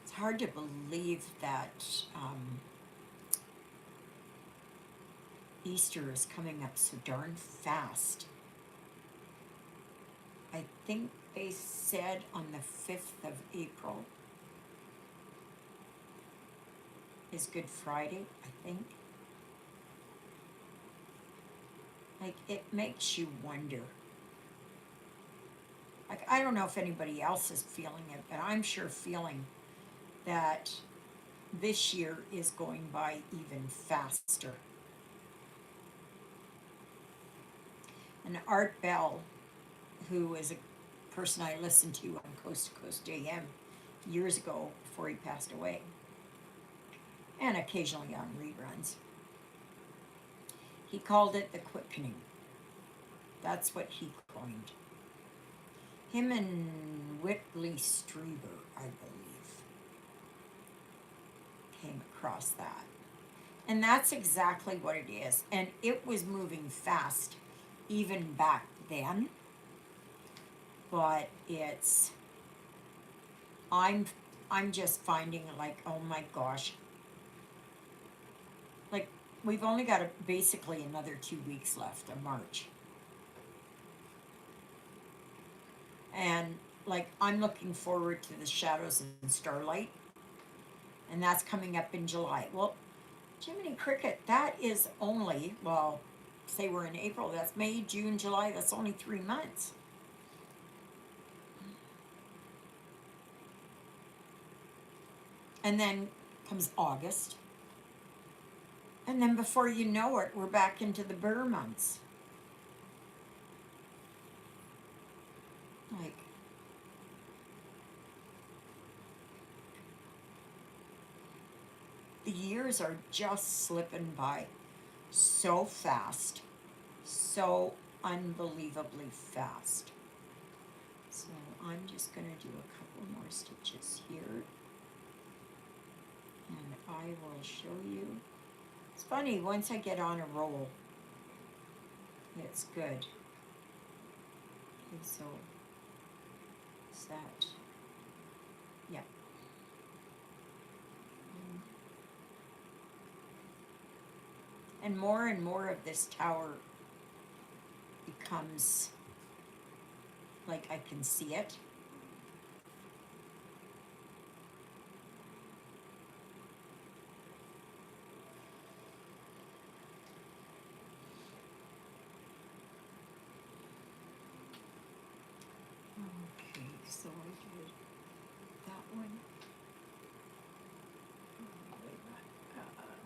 It's hard to believe that Easter is coming up so darn fast. I think they said on the 5th of April is Good Friday, I think. Like, it makes you wonder. Like, I don't know if anybody else is feeling it, but I'm sure feeling that this year is going by even faster. And Art Bell, who is a person I listened to on Coast to Coast AM years ago before he passed away, and occasionally on reruns, he called it the quickening. That's what he coined. Him and Whitley Strieber, I believe, came across that. And that's exactly what it is. And it was moving fast even back then. But it's I'm just finding like, oh my gosh. Like, we've only got basically another 2 weeks left of March. And like, I'm looking forward to the Shadows and Starlight. And that's coming up in July. Well, Jiminy Cricket, that is only, well, say we're in April, that's May, June, July, that's only 3 months. And then comes August. And then before you know it, we're back into the burr months. Like, years are just slipping by so fast, so unbelievably fast. So I'm just going to do a couple more stitches here, and I will show you. It's funny, once I get on a roll, it's good. Okay, so is that, yeah. And more of this tower becomes like I can see it. Okay, so I did that one. Wait a minute.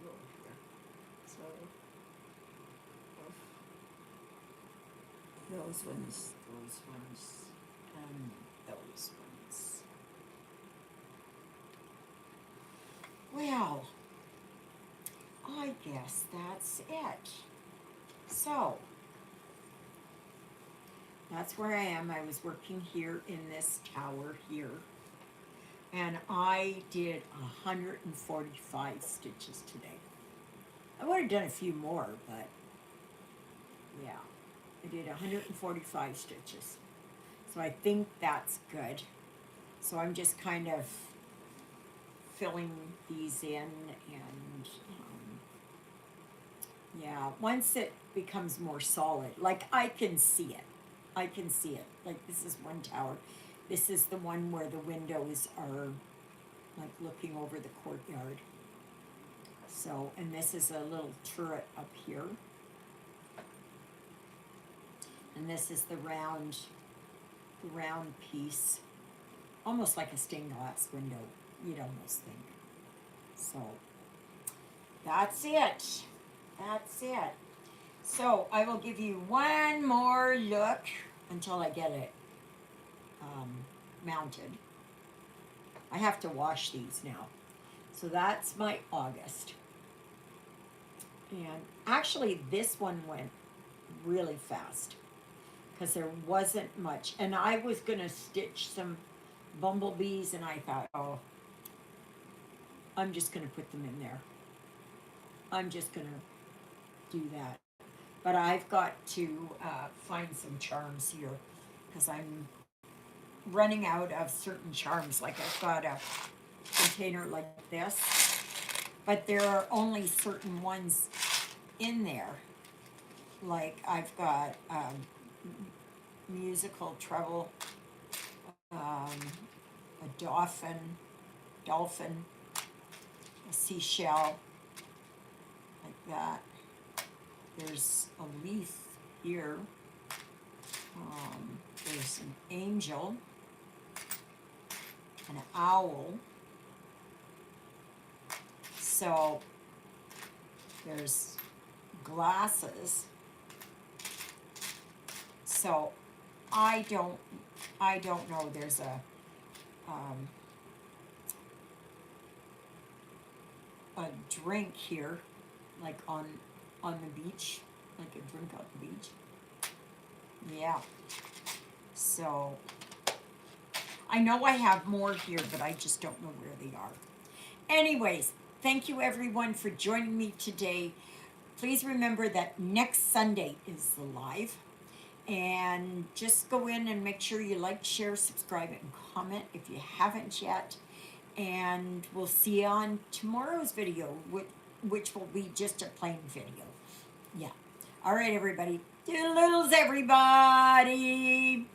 Over here. So those ones, and those ones. Well, I guess that's it. So that's where I am. I was working here in this tower here, and I did 145 stitches today. I would have done a few more, but yeah, I did 145 stitches. So I think that's good. So I'm just kind of filling these in, and yeah, once it becomes more solid, like I can see it. I can see it. Like this is one tower. This is the one where the windows are like looking over the courtyard. So, and this is a little turret up here. And this is the round piece. Almost like a stained glass window, you'd almost think. So, that's it. That's it. So, I will give you one more look until I get it mounted. I have to wash these now. So that's my August. And actually this one went really fast because there wasn't much. And I was going to stitch some bumblebees, and I thought, oh, I'm just going to put them in there. I'm just going to do that. But I've got to find some charms here because I'm running out of certain charms. Like I've got a container like this, but there are only certain ones in there. Like I've got musical treble, a dolphin, a seashell, like that. There's a leaf here. There's an angel, an owl. So there's glasses. So I don't know. There's a drink here, like on the beach, like a drink on the beach. Yeah. So I know I have more here, but I just don't know where they are. Anyways, thank you everyone for joining me today. Please remember that next Sunday is the live. And just go in and make sure you like, share, subscribe, and comment if you haven't yet. And we'll see you on tomorrow's video, which will be just a plain video. Yeah. All right, everybody. Doodle-doodles, everybody.